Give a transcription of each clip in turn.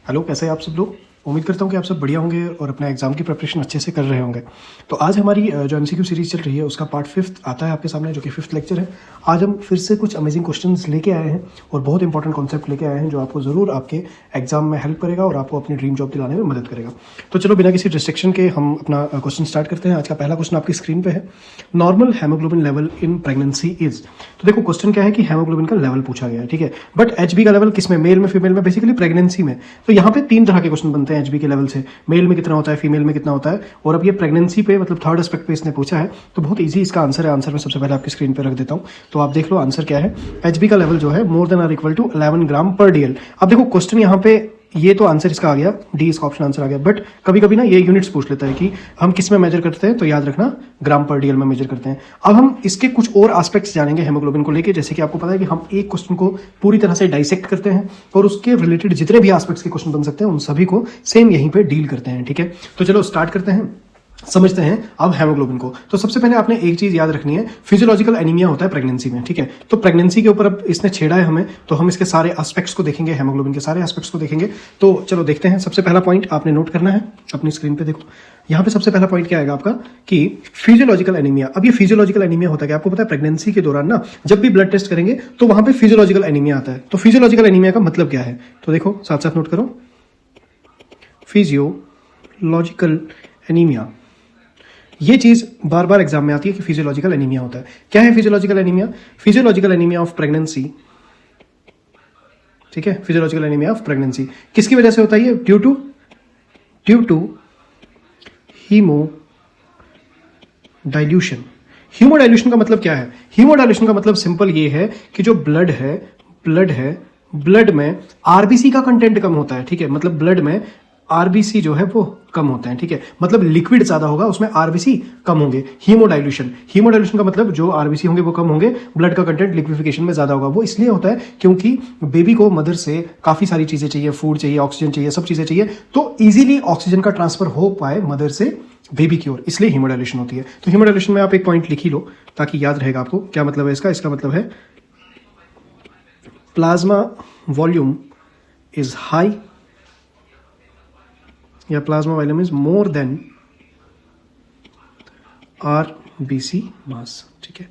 Hello, कैसे हैं आप सब लोग। उम्मीद करता हूँ कि आप सब बढ़िया होंगे और अपना एग्जाम की प्रिपरेशन अच्छे से कर रहे होंगे। तो आज हमारी जो एमसीक्यू सीरीज चल रही है उसका पार्ट 5 आता है आपके सामने, जो कि 5th लेक्चर है। आज हम फिर से कुछ अमेजिंग क्वेश्चंस लेके आए हैं और बहुत इंपॉर्टेंट कॉन्सेप्ट लेके आए हैं जो आपको ज़रूर आपके एग्जाम में हेल्प करेगा और आपको अपनी ड्रीम जॉब दिलाने में मदद करेगा। तो चलो बिना किसी डिस्ट्रक्शन के हम अपना क्वेश्चन स्टार्ट करते हैं। आज का पहला क्वेश्चन आपकी स्क्रीन पे है, normal haemoglobin level in pregnancy is. तो देखो क्वेश्चन क्या है कि हेमोग्लोबिन का लेवल पूछा गया है, ठीक है। बट एचबी का लेवल किस में, मेल में, फीमेल में, बेसिकली प्रेगनेंसी में। तो यहाँ पे 3 तरह के क्वेश्चन बनते हैं एचबी के लेवल से, मेल में कितना होता है, फीमेल में कितना होता है। और अब ये प्रेगनेंसी पे मतलब थर्ड एस्पेक्ट पे इसने पूछा है, तो बहुत इजी इसका आंसर है। आंसर मैं सबसे पहले आपकी स्क्रीन पे रख देता हूँ, तो आप देख लो आंसर क्या है। एचबी का लेवल जो है more than or equal to 11 gram पर डीएल। अब देखो क्वेश्चन यहाँ पे ये तो आंसर इसका आ गया, डी इसका ऑप्शन आंसर आ गया। बट कभी कभी ना ये यूनिट्स पूछ लेता है कि हम किस में मेजर करते हैं, तो याद रखना ग्राम पर डीएल में मेजर करते हैं। अब हम इसके कुछ और एस्पेक्ट्स जानेंगे हेमोग्लोबिन को लेके, जैसे कि आपको पता है कि हम एक क्वेश्चन को पूरी तरह से डाइसेक्ट करते हैं और उसके रिलेटेड जितने भी एस्पेक्ट्स के क्वेश्चन बन सकते हैं उन सभी को सेम यहीं पे डील करते हैं, ठीक है। तो चलो स्टार्ट करते हैं, समझते हैं अब हेमोग्लोबिन को। तो सबसे पहले आपने एक चीज याद रखनी है, फिजियोलॉजिकल एनीमिया होता है प्रेगनेंसी में, ठीक है। तो प्रेगनेंसी के ऊपर अब इसने छेड़ा है हमें, तो हम इसके सारे एस्पेक्ट्स को देखेंगे, हेमोग्लोबिन के सारे एस्पेक्ट्स को देखेंगे। तो चलो देखते हैं। सबसे पहला पॉइंट आपने नोट करना है, अपनी स्क्रीन पे देखो। यहाँ पे सबसे पहला पॉइंट क्या आएगा आपका कि फिजियोलॉजिकल एनीमिया। अब ये फिजियोलॉजिकल एनीमिया होता है कि आपको पता है प्रेगनेंसी के दौरान ना जब भी ब्लड टेस्ट करेंगे तो वहां पे फिजियोलॉजिकल एनीमिया आता है। तो फिजियोलॉजिकल एनीमिया का मतलब क्या है, तो देखो साथ साथ नोट करो, फिजियोलॉजिकल एनीमिया। ये चीज बार बार एग्जाम में आती है कि फिजियोलॉजिकल एनीमिया होता है। क्या है physiological anaemia? Physiological anaemia of pregnancy, ठीक है। फिजियोलॉजिकल एनीमिया ऑफ प्रेगनेंसी किसकी वजह से होता है? ये due to haemodilution. Haemodilution का मतलब क्या है? हीमो डाइल्यूशन का मतलब सिंपल ये है कि जो ब्लड है, ब्लड में आरबीसी का कंटेंट कम होता है, ठीक है। मतलब ब्लड में आरबीसी जो है वो कम होते हैं, ठीक है। मतलब लिक्विड ज्यादा होगा, उसमें आरबीसी कम होंगे। हीमोडाइल्यूशन का मतलब जो आरबीसी होंगे वो कम होंगे, ब्लड का कंटेंट लिक्विफिकेशन में ज्यादा होगा। वो इसलिए होता है क्योंकि बेबी को मदर से काफी सारी चीजें चाहिए, फूड चाहिए, ऑक्सीजन चाहिए, सब चीजें चाहिए, तो इजीली ऑक्सीजन का ट्रांसफर हो पाए मदर से बेबी की ओर, इसलिए हीमोडाइल्यूशन होती है। तो हीमोडाइल्यूशन में आप एक पॉइंट लिख ही लो ताकि याद रहेगा आपको क्या मतलब है इसका। इसका मतलब है प्लाज्मा वॉल्यूम इज हाई या plasma volume is more than RBC mass, ठीक है।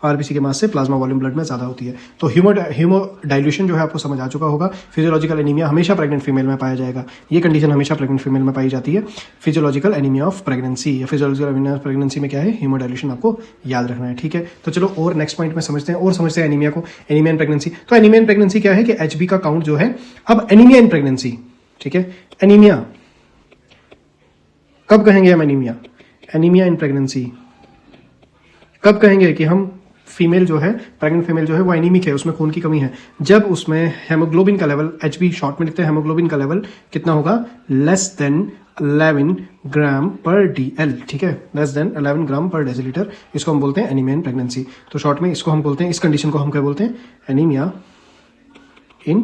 आरबीसी के मास से प्लाज्मा वॉल्यूम ब्लड में ज्यादा होती है। तो हीमोडाइल्यूशन जो है आपको समझ आ चुका होगा। फिजियोलॉजिकल एनीमिया हमेशा प्रेग्नेंट फीमेल में पाया जाएगा, ये कंडीशन हमेशा प्रेग्नेंट फीमेल में पाई जाती है। फिजियोलॉजिकल एनीमिया ऑफ प्रेगनेंसी या फिजियोलॉजिकल एनीमिया ऑफ प्रेगनेंसी में क्या है? हीमोडाइल्यूशन आपको याद रखना है, ठीक है। तो चलो और नेक्स्ट पॉइंट में समझते हैं एनीमिया को, एनीमिया इन प्रेगनेंसी। तो एनीमिया इन प्रेगनेंसी क्या है कि एचबी का काउंट जो है, अब एनीमिया इन प्रेगनेंसी, ठीक है। एनीमिया कब कहेंगे हम? एनीमिया इन प्रेगनेंसी कब कहेंगे कि हम फीमेल जो है, प्रेग्नेंट फीमेल जो है वो एनीमिक है, उसमें खून की कमी है, जब उसमें हेमोग्लोबिन का लेवल, एचबी शॉर्ट में लिखते हैं, हेमोग्लोबिन का लेवल कितना होगा? लेस देन 11 ग्राम पर डीएल, ठीक है। लेस देन 11 ग्राम पर डेसीलीटर, इसको हम बोलते हैं एनीमिया इन प्रेगनेंसी। तो शॉर्ट में इसको हम बोलते हैं, इस कंडीशन को हम क्या बोलते हैं? Anaemia in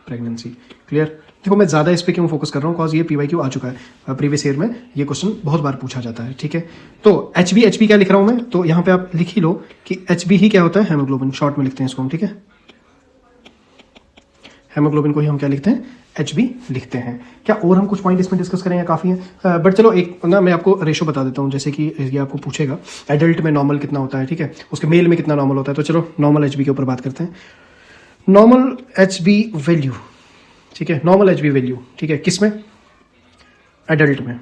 pregnancy. क्लियर? देखो मैं ज्यादा इस पे क्यों फोकस कर रहा हूँ, कॉज ये पीवाईक्यू आ चुका है प्रीवियस ईयर में, ये क्वेश्चन बहुत बार पूछा जाता है, ठीक है। तो एचबी क्या लिख रहा हूं मैं, तो यहाँ पे आप लिख ही लो कि एचबी ही क्या होता है? हेमोग्लोबिन। शॉर्ट में लिखते हैं इसको हम, ठीक है। हेमोग्लोबिन को ही हम क्या लिखते हैं? एचबी लिखते हैं। क्या और हम कुछ पॉइंट इसमें डिस्कस करें या काफी है? बट चलो एक ना मैं आपको रेशो बता देता हूँ, जैसे कि ये आपको पूछेगा एडल्ट में नॉर्मल कितना होता है, ठीक है, उसके मेल में कितना नॉर्मल होता है। तो चलो नॉर्मल एचबी के ऊपर बात करते हैं। नॉर्मल एचबी वैल्यू, ठीक है, नॉर्मल एचबी वैल्यू, ठीक है, किसमें? एडल्ट में।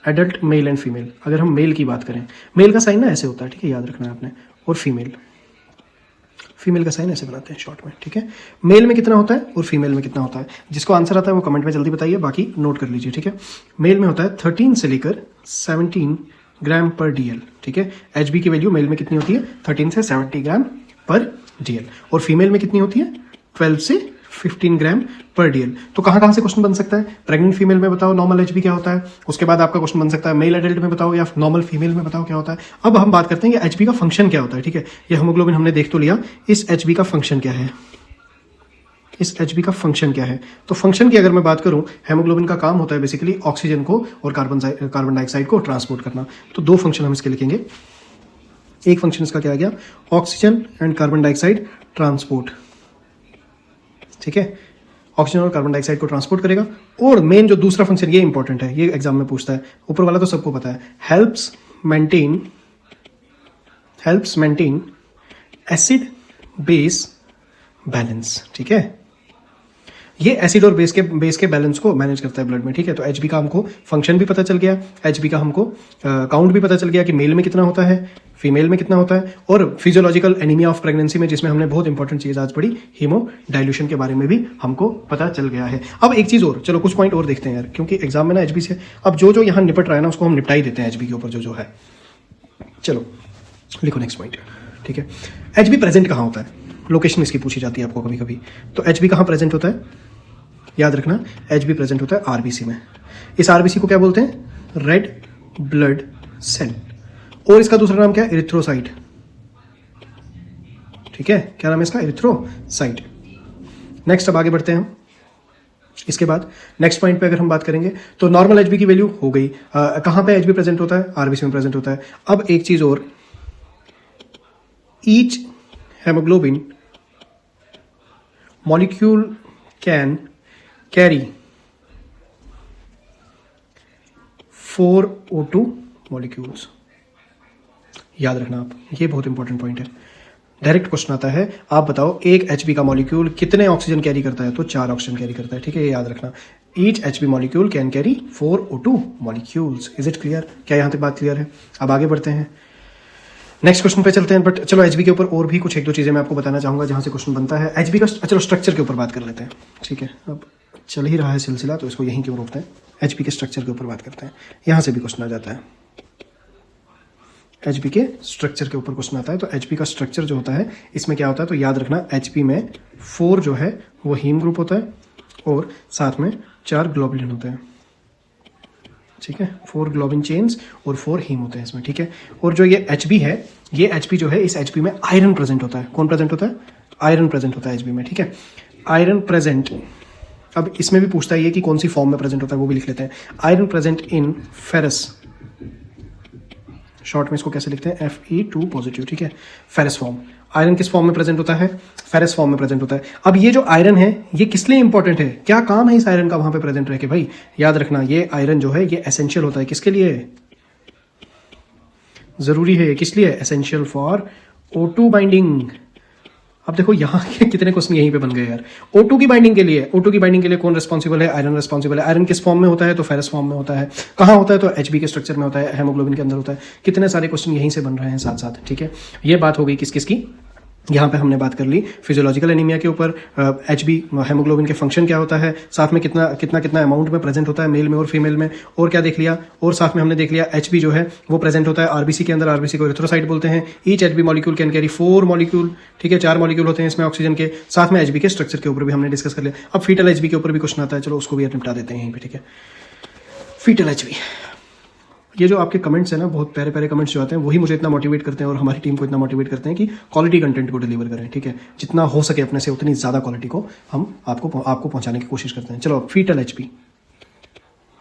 Adult male and female. अगर हम मेल की बात करें, मेल का साइन ना ऐसे होता है, ठीक है, याद रखना है आपने, और फीमेल का साइन ऐसे बनाते हैं शॉर्ट में, ठीक है। मेल में कितना होता है और फीमेल में कितना होता है? जिसको आंसर आता है वो कमेंट में जल्दी बताइए, बाकी नोट कर लीजिए, ठीक है। मेल में होता है 13 से लेकर 17 ग्राम पर डीएल, ठीक है। एचबी की वैल्यू मेल में कितनी होती है? 13 से 70 ग्राम पर डीएल, और फीमेल में कितनी होती है? 12 से 15 ग्राम पर डीएल। तो कहां से क्वेश्चन बन सकता है? प्रेग्नेंट फीमेल में बताओ नॉर्मल एचबी क्या होता है, उसके बाद आपका क्वेश्चन बन सकता है मेल एडल्ट में बताओ, या नॉर्मल फीमेल में बताओ क्या होता है। अब हम बात करते हैं कि एचबी का फंक्शन क्या होता है, ठीक है। ये हेमोग्लोबिन हमने देख तो लिया, इस एचबी का फंक्शन क्या है? तो फंक्शन की अगर मैं बात करूं, हेमोग्लोबिन का काम होता है बेसिकली ऑक्सीजन को और कार्बन डाइऑक्साइड को ट्रांसपोर्ट करना। तो 2 फंक्शन हम इसके लिखेंगे। एक फंक्शन इसका क्या आ गया? Oxygen and carbon dioxide transport, ठीक है। ऑक्सीजन और कार्बन डाइऑक्साइड को ट्रांसपोर्ट करेगा। और मेन जो दूसरा फंक्शन, ये इंपॉर्टेंट है, ये एग्जाम में पूछता है, ऊपर वाला तो सबको पता है, helps maintain acid base balance. ठीक है, ये एसिड और बेस के बैलेंस को मैनेज करता है ब्लड में। ठीक है, तो एचबी का हमको फंक्शन भी पता चल गया, एचबी का हमको काउंट भी पता चल गया कि मेल में कितना होता है, फीमेल में कितना होता है, और फिजियोलॉजिकल एनीमिया ऑफ प्रेगनेंसी में, जिसमें हमने बहुत इंपॉर्टेंट चीज आज पढ़ी, हीमो डाइल्यूशन के बारे में भी हमको पता चल गया है। अब एक चीज और, चलो कुछ पॉइंट और देखते हैं यार, क्योंकि एग्जाम में ना एचबी से अब जो यहाँ निपट रहा है ना, उसको हम निपटा ही देते हैं एचबी के ऊपर जो है। चलो लिखो नेक्स्ट पॉइंट। ठीक है, एचबी प्रेजेंट कहाँ होता है, लोकेशन इसकी पूछी जाती है आपको कभी कभी। तो एचबी कहाँ प्रेजेंट होता है, याद रखना, एचबी प्रेजेंट होता है आरबीसी में। इस आरबीसी को क्या बोलते हैं, रेड ब्लड सेल, और इसका दूसरा नाम क्या है, एरिथ्रोसाइट। ठीक है, क्या नाम है इसका, एरिथ्रोसाइट। नेक्स्ट अब आगे बढ़ते हैं हम। इसके बाद नेक्स्ट पॉइंट पे अगर हम बात करेंगे तो नॉर्मल एचबी की वैल्यू हो गई, कहां पे एचबी प्रेजेंट होता है, आरबीसी में प्रेजेंट होता है। अब एक चीज और, each haemoglobin molecule can carry 4 O2 molecules. याद रखना आप, ये बहुत इंपॉर्टेंट पॉइंट है। डायरेक्ट क्वेश्चन आता है, आप बताओ एक एचबी का मॉलिक्यूल कितने ऑक्सीजन कैरी करता है, तो 4 ऑक्सीजन कैरी करता है। ठीक है, ये याद रखना, each HB molecule can carry 4 O2 molecules. Is it clear, क्या यहां तक बात क्लियर है? अब आगे बढ़ते हैं, नेक्स्ट क्वेश्चन पे चलते हैं। बट चलो एचबी के ऊपर और भी कुछ एक दो चीजें मैं आपको बताना चाहूंगा जहां से क्वेश्चन बनता है एचबी का। चलो स्ट्रक्चर के ऊपर बात कर लेते हैं। ठीक है, अब चल ही रहा है सिलसिला, तो इसको यहीं क्यों रोकते हैं, एचबी के स्ट्रक्चर के ऊपर बात करते हैं। यहां से भी क्वेश्चन आ जाता है, एचबी के स्ट्रक्चर के ऊपर क्वेश्चन आता है। तो एचबी का स्ट्रक्चर जो होता है, इसमें क्या होता है, तो याद रखना, एचबी में 4 जो है वो हीम ग्रुप होता है और साथ में 4 ग्लोबुलिन होते हैं। ठीक है, 4 ग्लोबिन चेन्स और 4 हीम होते हैं इसमें। ठीक है, और जो ये एचबी है, ये एचबी जो है, इस एचबी में आयरन प्रेजेंट होता है। कौन प्रेजेंट होता है, आयरन प्रेजेंट होता है एचबी में। ठीक है, आयरन प्रेजेंट, अब इसमें भी पूछता है ये कि कौन सी फॉर्म में प्रेजेंट होता है, वो भी लिख लेते हैं। Iron present in ferrous, short में इसको कैसे लिखते हैं, Fe2 पॉजिटिव। ठीक है, फेरस फॉर्म। आयरन किस फॉर्म में प्रेजेंट होता है, फेरस फॉर्म में प्रेजेंट होता है। अब ये जो आयरन है, ये किस लिए इंपॉर्टेंट है, क्या काम है इस आयरन का वहां पे प्रेजेंट रह के, भाई याद रखना, ये आयरन जो है ये एसेंशियल होता है, किसके लिए जरूरी है, किस लिए, एसेंशियल फॉर O2 बाइंडिंग। अब देखो यहाँ के कितने क्वेश्चन यहीं पे बन गए यार। O2 की बाइंडिंग के लिए, O2 की बाइंडिंग के लिए कौन रिस्पॉन्सिबल है, आयरन रिस्पॉन्सिबल है। आयरन किस फॉर्म में होता है, तो फेरस फॉर्म में होता है। कहाँ होता है, तो एचबी के स्ट्रक्चर में होता है, हेमोग्लोबिन के अंदर होता है। कितने सारे क्वेश्चन यहीं से बन रहे हैं साथ साथ। ठीक है, ये बात हो गई किस किस की, यहाँ पे हमने बात कर ली फिजियोलॉजिकल एनीमिया के ऊपर, एचबी हेमोग्लोबिन के फंक्शन क्या होता है, साथ में कितना कितना कितना अमाउंट में प्रेजेंट होता है मेल में और फीमेल में, और क्या देख लिया, और साथ में हमने देख लिया एचबी जो है वो प्रेजेंट होता है आरबीसी के अंदर, आरबीसी को एरिथ्रोसाइट बोलते हैं। Each HB molecule can carry 4 molecule. ठीक है, 4 मॉलिक्यूल होते हैं इसमें ऑक्सीजन के। साथ में एचबी के स्ट्रक्चर के ऊपर भी हमने डिस्कस कर लिया। अब फीटल एचबी के ऊपर भी क्वेश्चन आता है, चलो उसको भी निपटा देते हैं यहीं पे। ठीक है, फीटल एचबी, ये जो आपके कमेंट्स हैं ना, बहुत प्यारे प्यारे कमेंट्स जो आते हैं, वही मुझे इतना मोटिवेट करते हैं और हमारी टीम को इतना मोटिवेट करते हैं कि क्वालिटी कंटेंट को डिलीवर करें। ठीक है, जितना हो सके अपने से उतनी ज़्यादा क्वालिटी को हम आपको पहुंचाने की कोशिश करते हैं। चलो, फीटल एचबी,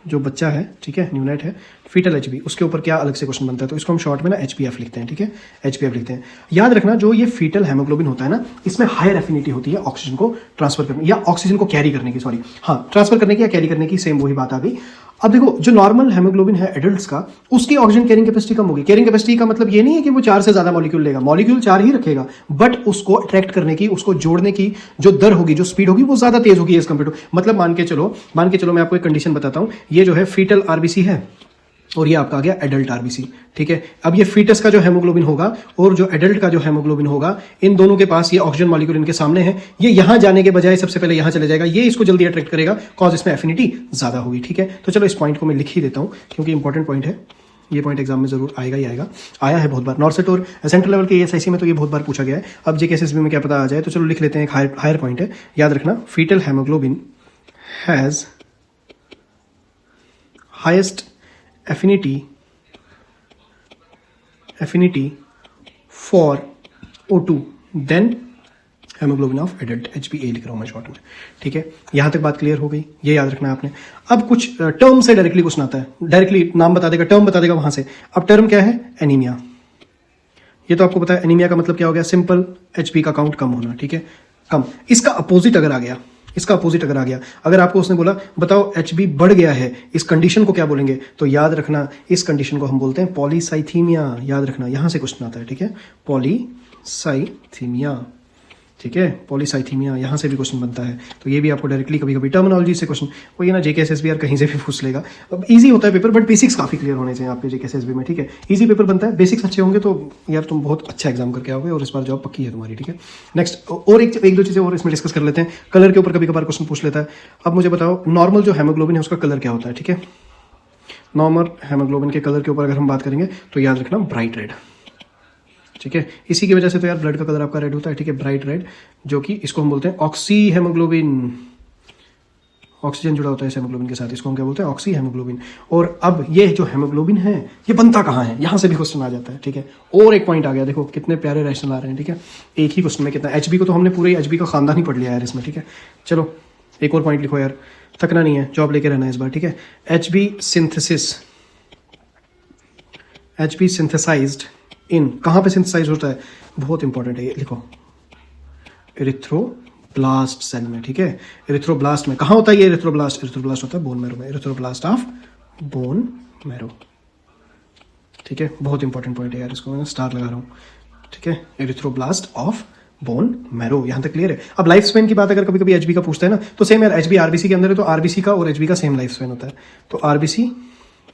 जो बच्चा है, ठीक है, न्यूनेट है, फीटल एचबी, उसके ऊपर क्या अलग से क्वेश्चन बनता है, तो इसको हम शॉर्ट में ना एचपीएफ लिखते हैं। ठीक है, एचपीएफ लिखते हैं। याद रखना, जो ये फीटल हेमोग्लोबिन होता है ना, इसमें हायर एफिनिटी होती है ऑक्सीजन को ट्रांसफर करने या ऑक्सीजन को कैरी करने की, सॉरी हाँ, ट्रांसफर करने की या कैरी करने की, सेम वही बात आ गई। अब देखो, जो नॉर्मल हेमोग्लोबिन है एडल्ट्स का, उसकी ऑक्सीजन कैरिंग कैपेसिटी कम होगी। कैरिंग कैपेसिटी का मतलब ये नहीं है कि वो 4 से ज्यादा मॉलिक्यूल लेगा, मॉलिक्यूल 4 ही रखेगा, बट उसको अट्रैक्ट करने की, उसको जोड़ने की जो दर होगी, जो स्पीड होगी, वो ज्यादा तेज होगी एज कंपेयर टू। मतलब मान के चलो मैं आपको एक कंडीशन बताता हूं, ये जो है फीटल आरबीसी है और ये आपका आ गया एडल्ट आरबीसी। ठीक है, अब ये फीटस का जो हेमोग्लोबिन होगा और जो एडल्ट का जो हेमोग्लोबिन होगा, इन दोनों के पास ये ऑक्सीजन मॉलिक्यूल इनके सामने है, ये यहां जाने के बजाय सबसे पहले यहां चले जाएगा, ये इसको जल्दी अट्रैक्ट करेगा, कॉज इसमें एफिनिटी ज्यादा होगी। ठीक है, तो चलो इस पॉइंट को मैं लिख ही देता हूं क्योंकि इंपॉर्टेंट पॉइंट है, ये पॉइंट एग्जाम में जरूर आएगा ही आएगा, आया है बहुत बार नॉर्सेट और सेंट्रल लेवल के एएसआईसी में, तो ये बहुत बार पूछा गया है। अब जेकेएसएसबी में क्या पता आ जाए, तो चलो लिख लेते हैं, एक हायर पॉइंट है, याद रखना, foetal haemoglobin has highest affinity for O2 then haemoglobin of adult, HbA लिख रहा हूं मैं शॉर्ट में। ठीक है, यहां तक बात क्लियर हो गई, ये याद रखना है आपने। अब कुछ टर्म से डायरेक्टली क्वेश्चन आता है, डायरेक्टली नाम बता देगा, टर्म बता देगा वहां से। अब टर्म क्या है, एनीमिया। ये तो आपको पता है, एनीमिया का मतलब क्या हो गया, सिंपल, HB का काउंट कम होना। ठीक है, कम। इसका अपोजिट अगर आ गया, इसका अपोजिट अगर आ गया, अगर आपको उसने बोला बताओ HB बढ़ गया है, इस कंडीशन को क्या बोलेंगे, तो याद रखना इस कंडीशन को हम बोलते हैं पॉलीसाइथीमिया। याद रखना यहां से क्वेश्चन आता है, ठीक है, पॉलीसाइथीमिया, ठीक है, पॉलीसाइथीमिया यहां से भी क्वेश्चन बनता है। तो ये भी आपको डायरेक्टली कभी कभी टर्मिनोलॉजी से क्वेश्चन, वो ये ना JKSSB कहीं से भी पूछ लेगा। अब इजी होता है पेपर, बट बेसिक्स काफी क्लियर होने चाहिए आपके JKSSB में, ठीक है, इजी पेपर बनता है, बेसिक्स अच्छे होंगे तो यार तुम बहुत अच्छा एग्जाम करके आओगे और इस बार जॉब पक्की है तुम्हारी, ठीक है। नेक्स्ट और एक दो चीजें और इसमें डिस्कस कर लेते हैं। कलर के ऊपर कभी कभार क्वेश्चन पूछ लेता है। अब मुझे बताओ नॉर्मल जो हेमोग्लोबिन है उसका कलर क्या होता है, ठीक है। नॉर्मल हेमोग्लोबिन के कलर के ऊपर अगर हम बात करेंगे तो याद रखना ब्राइट रेड, ठीक है। इसी की वजह से तो यार ब्लड का कलर आपका रेड होता है, ठीक है, ब्राइट रेड, जो कि इसको हम बोलते हैं ऑक्सी हेमोग्लोबिन। ऑक्सीजन जुड़ा होता है इस हेमोग्लोबिन के साथ, इसको हम क्या बोलते हैं, ऑक्सी हेमोग्लोबिन। और अब ये जो हेमोग्लोबिन है ये बनता कहाँ है, यहां से भी क्वेश्चन आ जाता है, ठीक है। और एक पॉइंट आ गया, देखो कितने प्यारे रैशनल आ रहे हैं, ठीक है, एक ही क्वेश्चन में कितना। HB को तो हमने पूरे HB का खानदान ही पढ़ लिया यार इसमें, ठीक है। चलो एक और पॉइंट लिखो यार, थकना नहीं है, जॉब लेके रहना है इस बार, ठीक है। HB सिंथेसिस, HB सिंथेसाइज्ड इन, कहां पे सिंथेसाइज होता है, बहुत इंपॉर्टेंट है ये, लिखो एरिथ्रोब्लास्ट सेल में, ठीक है। एरिथ्रोब्लास्ट में कहां होता है ये एरिथ्रोब्लास्ट, एरिथ्रोब्लास्ट होता है बोन मैरो में, एरिथ्रोब्लास्ट ऑफ बोन मैरो, ठीक है, बहुत इंपॉर्टेंट पॉइंट है यार, इसको मैं स्टार लगा रहा हूं, ठीक है, एरिथ्रोब्लास्ट ऑफ बोन मैरो। यहां तक क्लियर है। अब लाइफ स्पेन की बात अगर कभी कभी HB का पूछता है ना, तो सेम यार HB RBC के अंदर है, तो RBC का और HB का सेम लाइफ स्पेन होता है, तो RBC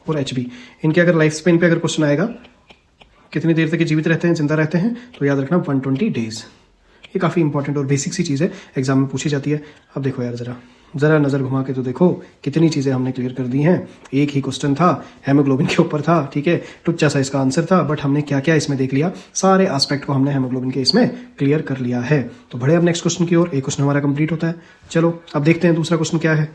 और HB इनके अगर लाइफ स्पेन पे अगर क्वेश्चन आएगा कितनी देर तक जीवित रहते हैं, जिंदा रहते हैं, तो याद रखना 120 डेज। ये काफ़ी इंपॉर्टेंट और बेसिक सी चीज़ है, एग्जाम में पूछी जाती है। अब देखो यार ज़रा नज़र घुमा के तो देखो कितनी चीज़ें हमने क्लियर कर दी हैं। एक ही क्वेश्चन था, हेमोग्लोबिन के ऊपर था, ठीक है, टुच्चा सा इसका आंसर था, बट हमने क्या क्या इसमें देख लिया, सारे एस्पेक्ट को हमने हेमोग्लोबिन के इसमें क्लियर कर लिया है। तो बढ़े अब नेक्स्ट क्वेश्चन की ओर, एक क्वेश्चन हमारा कंप्लीट होता है। चलो अब देखते हैं दूसरा क्वेश्चन क्या है।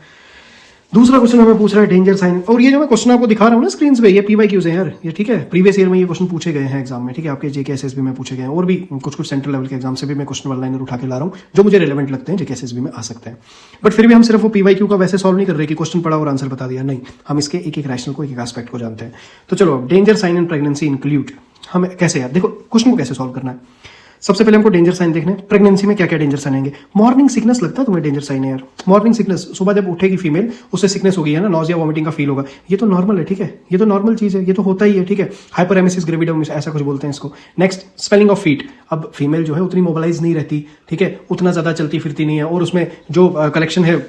दूसरा क्वेश्चन हमें पूछ रहा है डेंजर साइन, और ये जो मैं क्वेश्चन आपको दिखा रहा हूँ ना स्क्रीन पे, ये PYQs है यार, ये ठीक है, प्रीवियस ईयर में ये क्वेश्चन पूछे गए हैं एग्जाम में, ठीक है, आपके JKSSB में पूछे गए हैं, और भी कुछ सेंट्रल लेवल के एग्जाम से भी मैं क्वेश्चन वन लाइनर उठा के ला रहा हूँ जो मुझे रिलेवेंट लगते हैं, JKSSB में आ सकते हैं। बट फिर भी हम सिर्फ वो PYQ का वैसे सॉल्व नहीं कर रहे कि क्वेश्चन पढ़ा और आंसर बता दिया, नहीं, हम इसके एक एक रैशनल को, एक एक एस्पेक्ट को जानते हैं। तो चलो, danger sign in pregnancy include, हम कैसे यार, देखो क्वेश्चन को कैसे सॉल्व करना है। सबसे पहले हमको डेंजर साइन देखने, प्रेगनेंसी में क्या क्या डेंजर साइन आएंगे। मॉर्निंग सिकनेस लगता है तुम्हें डेंजर साइन है यार, मॉर्निंग सिकनेस, सुबह जब उठेगी फीमेल उससे सिकनेस होगी है ना, नॉजिया वॉमिटिंग का फील होगा, ये तो नॉर्मल है, ठीक है, ये तो नॉर्मल चीज है, ये तो होता ही है, ठीक है। हाइपरेमेसिस ग्रेविडम ऐसा कुछ बोलते हैं इसको। नेक्स्ट स्वेलिंग ऑफ फीट, अब फीमेल जो है उतनी मोबिलाइज नहीं रहती, ठीक है, उतना ज्यादा चलती फिरती नहीं है, और उसमें जो कलेक्शन है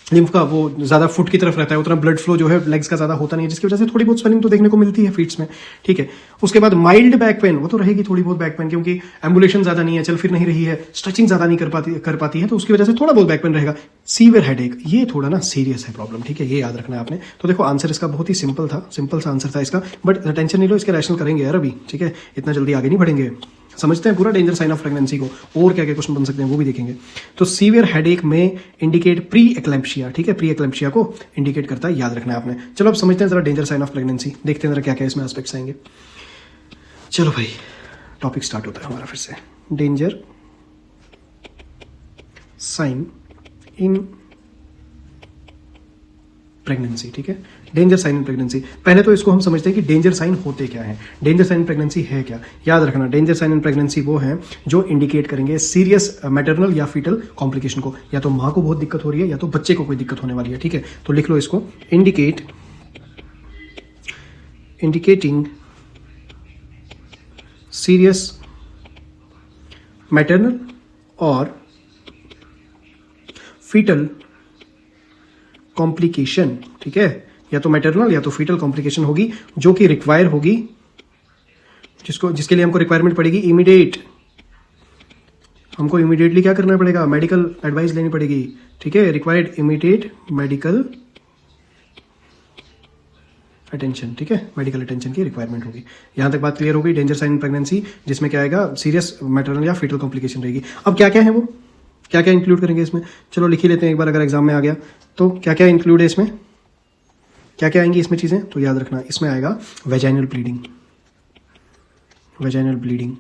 लिम्फ का वो ज्यादा फुट की तरफ रहता है, उतना ब्लड फ्लो जो है लेग्स का ज्यादा होता नहीं है, जिसकी वजह से थोड़ी बहुत स्वेलिंग तो देखने को मिलती है फीट्स में, ठीक है। उसके बाद माइल्ड बैक पेन, वो तो रहेगी थोड़ी बहुत बैक पेन, क्योंकि एम्बुलेशन ज्यादा नहीं है, चल फिर नहीं रही है, स्ट्रेचिंग ज्यादा नहीं कर पाती है, तो उसकी वजह से थोड़ा बहुत बैक पेन रहेगा। सीवियर हेडेक, ये थोड़ा ना सीरियस है प्रॉब्लम, ठीक है, ये याद रखना है आपने। तो देखो आंसर इसका बहुत ही सिंपल था, सिंपल सा आंसर था इसका, बट टेंशन नहीं लो, इसके रैशनल करेंगे यार अभी, ठीक है, इतना जल्दी आगे नहीं बढ़ेंगे, समझते हैं पूरा डेंजर साइन ऑफ प्रेगनेंसी को, और क्या क्या क्वेश्चन बन सकते हैं वो भी देखेंगे। तो सीवियर हेडेक में इंडिकेट प्री एक्लैम्प्सिया, ठीक है, प्री एक्लैम्प्सिया को इंडिकेट करता है, याद रखना है आपने। चलो अब समझते हैं जरा डेंजर साइन ऑफ प्रेगनेंसी, देखते हैं जरा क्या क्या इसमें एस्पेक्ट्स आएंगे। चलो भाई टॉपिक स्टार्ट होता है हमारा फिर से, डेंजर साइन इन प्रेगनेंसी, ठीक है, डेंजर साइन इन प्रेगनेंसी। पहले तो इसको हम समझते हैं कि डेंजर साइन होते क्या है, डेंजर साइन इन प्रेगनेंसी है क्या। याद रखना डेंजर साइन इन प्रेगनेंसी वो है जो इंडिकेट करेंगे सीरियस मैटरनल या फीटल कॉम्प्लिकेशन को, या तो माँ को बहुत दिक्कत हो रही है या तो बच्चे को कोई दिक्कत होने वाली है, ठीक है। तो लिख लो इसको, इंडिकेटिंग सीरियस मैटरनल और फीटल कॉम्प्लिकेशन, ठीक है, या तो मैटरनल या तो फीटल कॉम्प्लिकेशन होगी, जो कि रिक्वायर होगी, जिसके लिए हमको रिक्वायरमेंट पड़ेगी इमीडिएट, हमको इमीडिएटली क्या करना पड़ेगा, मेडिकल एडवाइस लेनी पड़ेगी, ठीक है, रिक्वायर्ड इमीडिएट मेडिकल अटेंशन, ठीक है, मेडिकल अटेंशन की रिक्वायरमेंट होगी। यहां तक बात क्लियर हो गई। डेंजर साइन प्रेगनेंसी जिसमें क्या आएगा, सीरियस मैटरनल या फीटल कॉम्प्लिकेशन रहेगी। अब क्या क्या है वो, क्या क्या इंक्लूड करेंगे इसमें, चलो लिख ही लेते हैं एक बार, अगर एग्जाम में आ गया तो क्या क्या इंक्लूड है इसमें, क्या क्या आएंगी इसमें चीजें, तो याद रखना इसमें आएगा वेजाइनल ब्लीडिंग, वेजाइनल ब्लीडिंग,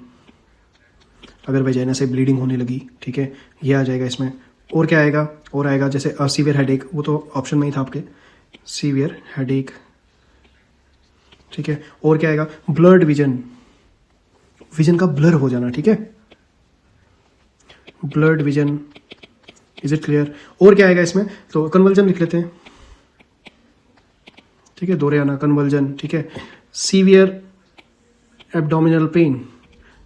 अगर वेजाइना से ब्लीडिंग होने लगी, ठीक है, ये आ जाएगा इसमें। और क्या आएगा, और आएगा जैसे सीवियर हेडेक, वो तो ऑप्शन में ही था आपके, सीवियर हेडेक, ठीक है। और क्या आएगा, ब्लर्ड विजन, विजन का ब्लर हो जाना, ठीक है, blurred vision is it clear? और क्या आएगा इसमें? तो कन्वर्जन लिख लेते हैं, ठीक है, दोहरे आना कन्वर्जन, ठीक है। सीवियर एब्डोमिनल पेन,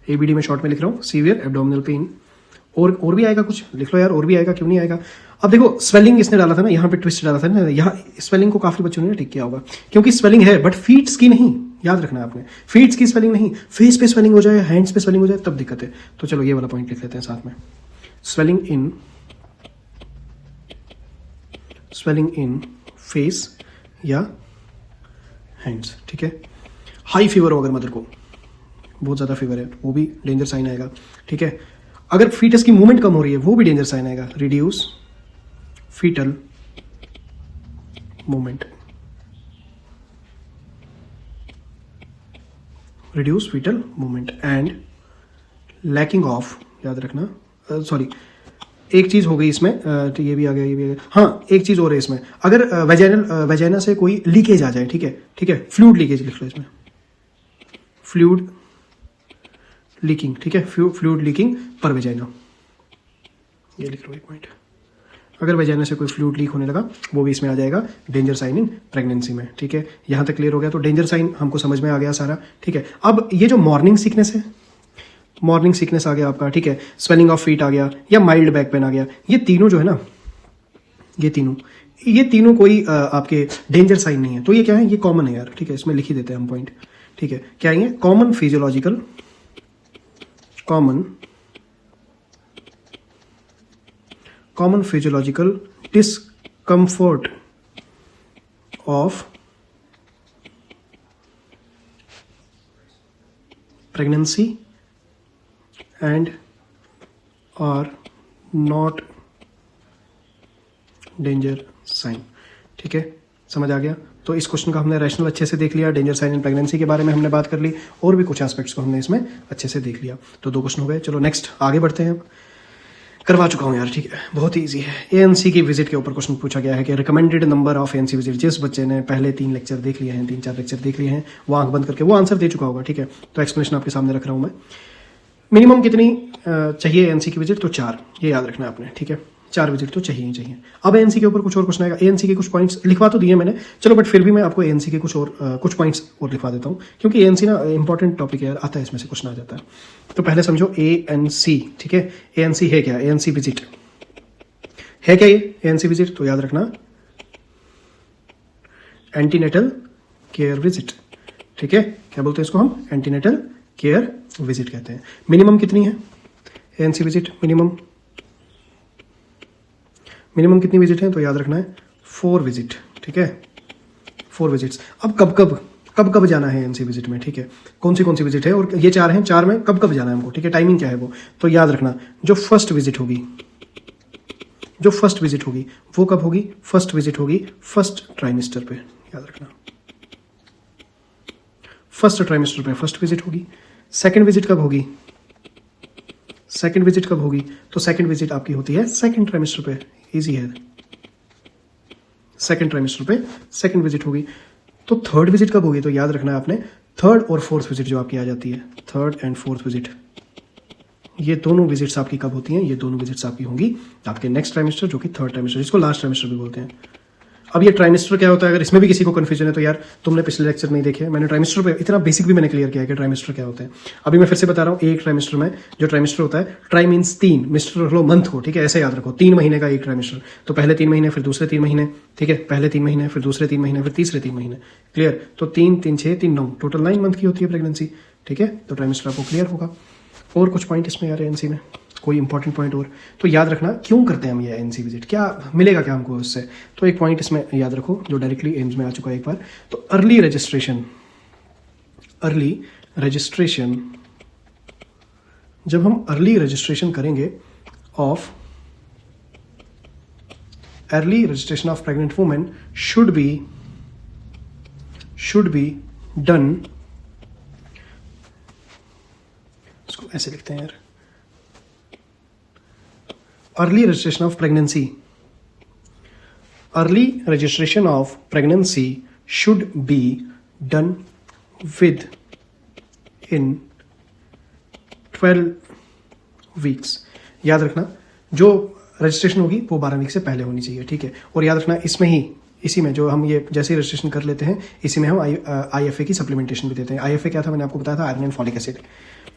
एबीडी में शॉर्ट में लिख रहा हूँ, सीवियर एब्डोमिनल पेन। और भी आएगा कुछ, लिख लो यार, और भी आएगा, क्यों नहीं आएगा। अब देखो स्वेलिंग इसने डाला था ना, यहाँ पे ट्विस्ट डाला था ना, यहाँ स्वेलिंग को काफी बच्चों ने ठीक किया होगा, क्योंकि स्वेलिंग है बट फीट्स की नहीं, याद रखना आपने, फीट्स की स्वेलिंग नहीं। फेस पे स्वेलिंग हो जाए, हैंड्स पे स्वेलिंग हो जाए, तब दिक्कत है। तो चलो ये वाला पॉइंट लिख लेते हैं साथ में, स्वेलिंग इन फेस या हैंड्स, ठीक है। हाई फीवर हो अगर मदर को, बहुत ज़्यादा फीवर है, वो भी डेंजर साइन आएगा, ठीक है। अगर फीटस की मूवमेंट कम हो रही है, वो भी डेंजर साइन आएगा, reduce fetal movement, reduce fetal movement and lacking of, याद रखना, सॉरी एक चीज हो गई इसमें, तो ये भी आ गया, ये भी आ गया। हाँ एक चीज और है इसमें, अगर वेजाइना से कोई लीकेज आ जाए, ठीक है, ठीक है, फ्लूइड लीकेज लिख लो इसमें, फ्लूइड लीकिंग, ठीक है, फ्लूइड लीकिंग पर वेजाइना, ये लिख लो एक पॉइंट। अगर वेजाइना से कोई फ्लूइड लीक होने लगा, वो भी इसमें आ जाएगा, डेंजर साइन इन प्रेगनेंसी में, ठीक है। यहाँ तक क्लियर हो गया, तो डेंजर साइन हमको समझ में आ गया सारा, ठीक है। अब ये जो मॉर्निंग सिकनेस है, मॉर्निंग सिकनेस आ गया आपका, ठीक है, स्वेलिंग ऑफ फीट आ गया, या माइल्ड बैक पेन आ गया, ये तीनों जो है ना, ये तीनों कोई आपके डेंजर साइन नहीं है। तो ये क्या है, ये कॉमन है यार, ठीक है, इसमें लिख ही देते हैं हम पॉइंट, ठीक है। क्या है, common physiological, common physiological discomfort of pregnancy and are not danger sign, ठीक है, समझ आ गया। तो इस क्वेश्चन का हमने रैशनल अच्छे से देख लिया, डेंजर साइन इन प्रेगनेंसी के बारे में हमने बात कर ली, और भी कुछ एस्पेक्ट्स को हमने इसमें अच्छे से देख लिया। तो 2 क्वेश्चन हो गए, चलो नेक्स्ट आगे बढ़ते हैं। करवा चुका हूँ यार, ठीक है, बहुत ही ईजी है। एएनसी की विजिट के ऊपर क्वेश्चन पूछा गया है कि recommended number of ANC visit, जिस बच्चे ने पहले 3 लेक्चर देख लिए हैं, 3-4 लेक्चर देख लिए हैं, वो आंख बंद करके वो आंसर दे चुका होगा, ठीक है। तो एक्सप्लेनेशन आपके सामने रख रहा हूँ मैं। मिनिमम कितनी चाहिए एएनसी की विजिट, तो 4, ये याद रखना है आपने, ठीक है, 4 विजिट तो चाहिए ही चाहिए। अब एएनसी के ऊपर कुछ और क्वेश्चन आएगा, एएनसी के कुछ पॉइंट्स लिखवा तो दिए मैंने, चलो बट फिर भी मैं आपको एएनसी के कुछ पॉइंट्स और लिखवा देता हूँ, क्योंकि एएनसी ना इंपॉर्टेंट टॉपिक है यार, आता है इसमें से क्वेश्चन आ जाता है। तो पहले समझो एएनसी, ठीक है, एएनसी है क्या, एएनसी विजिट है क्या, ये एएनसी विजिट तो याद रखना, एंटीनेटल केयर विजिट, ठीक है, क्या बोलते हैं इसको हम, एंटीनेटल केयर विजिट कहते हैं। मिनिमम कितनी है एएनसी विजिट, मिनिमम कितनी विजिट है, तो याद रखना है 4 विजिट, ठीक है, 4 विजिट्स। अब कब जाना है एएनसी विजिट में, ठीक है, कौन सी विजिट है, और ये 4 हैं, 4 में कब जाना है हमको, ठीक है, टाइमिंग क्या है वो, तो याद रखना जो फर्स्ट विजिट होगी वो कब होगी, फर्स्ट विजिट होगी फर्स्ट ट्राइमेस्टर पे, याद रखना, फर्स्ट ट्राइमेस्टर पे फर्स्ट विजिट होगी। सेकंड विजिट कब होगी, तो सेकंड विजिट आपकी होती है सेकंड ट्राइमेस्टर पे, इजी है, सेकंड ट्राइमेस्टर पे सेकंड विजिट होगी। तो थर्ड विजिट कब होगी, तो याद रखना है आपने, थर्ड और फोर्थ विजिट जो आपकी आ जाती है, थर्ड एंड फोर्थ विजिट, ये दोनों विजिट्स आपकी कब होती हैं, ये दोनों विजिट्स आपकी होंगी आपके नेक्स्ट ट्राइमेस्टर, जो कि थर्ड ट्राइमेस्टर, जिसको लास्ट ट्राइमेस्टर भी बोलते हैं। अब ये ट्राइमेस्टर क्या होता है, अगर इसमें भी किसी को कंफ्यूजन है तो यार तुमने पिछले लेक्चर नहीं देखे, मैंने ट्राइमेस्टर पे इतना बेसिक भी मैंने क्लियर किया है कि ट्राइमेस्टर क्या होता है। अभी मैं फिर से बता रहा हूँ, एक ट्राइमेस्टर में जो ट्राइमेस्टर होता है, ट्राई मीन्स 3, मिस्टर रख लो मंथ को, ठीक है, ऐसे याद रखो, 3 महीने का एक ट्राइमेस्टर, तो पहले 3 महीने, फिर दूसरे 3 महीने, ठीक है, पहले 3 महीने, फिर दूसरे 3 महीने, फिर तीसरे 3 महीने, क्लियर। तो 3, 3, 6, 3, 9, टोटल 9 मंथ की होती है प्रेगनेंसी, ठीक है। तो ट्राइमेस्टर आपको क्लियर होगा। और कुछ पॉइंट इसमें यार एएनसी में, कोई इंपॉर्टेंट पॉइंट और, तो याद रखना क्यों करते हैं हम ये एएनसी विजिट, क्या मिलेगा क्या हमको उससे, तो एक पॉइंट इसमें याद रखो जो डायरेक्टली एम्स में आ चुका है एक बार, तो अर्ली रजिस्ट्रेशन, जब हम अर्ली रजिस्ट्रेशन करेंगे of pregnant women should be done, इसको ऐसे लिखते हैं यार, early registration of pregnancy should be done within 12 weeks। याद रखना जो रजिस्ट्रेशन होगी वो 12 वीक से पहले होनी चाहिए, ठीक है। और याद रखना इसमें ही, इसी में जो हम ये जैसे ही रजिस्ट्रेशन कर लेते हैं, इसी में हम IFA की सप्लीमेंटेशन भी देते हैं। IFA क्या था, मैंने आपको बताया था, आयरन एंड फॉलिक एसिड।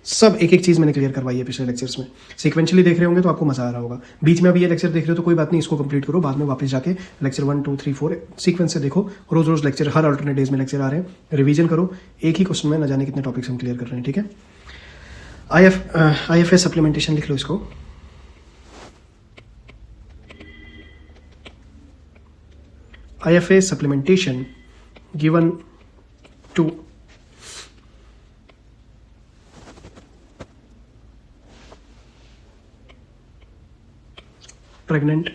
सब एक एक चीज़ मैंने क्लियर करवाई है पिछले लेक्चर्स में। सीक्वेंशियली देख रहे होंगे तो आपको मजा आ रहा होगा। बीच में अभी ये लेक्चर देख रहे हो तो कोई बात नहीं, इसको कंप्लीट करो, बाद में वापस जाके लेक्चर 1 2 3 4 सीक्वेंस से देखो। रोज रोज लेक्चर, हर अल्टरनेट डेज में लेक्चर आ रहे हैं, रिवीजन करो। एक ही क्वेश्चन में न जाने कितने टॉपिक्स हम क्लियर कर रहे हैं, ठीक है। IFA सप्लीमेंटेशन लिख लो इसको। IFA supplementation given to pregnant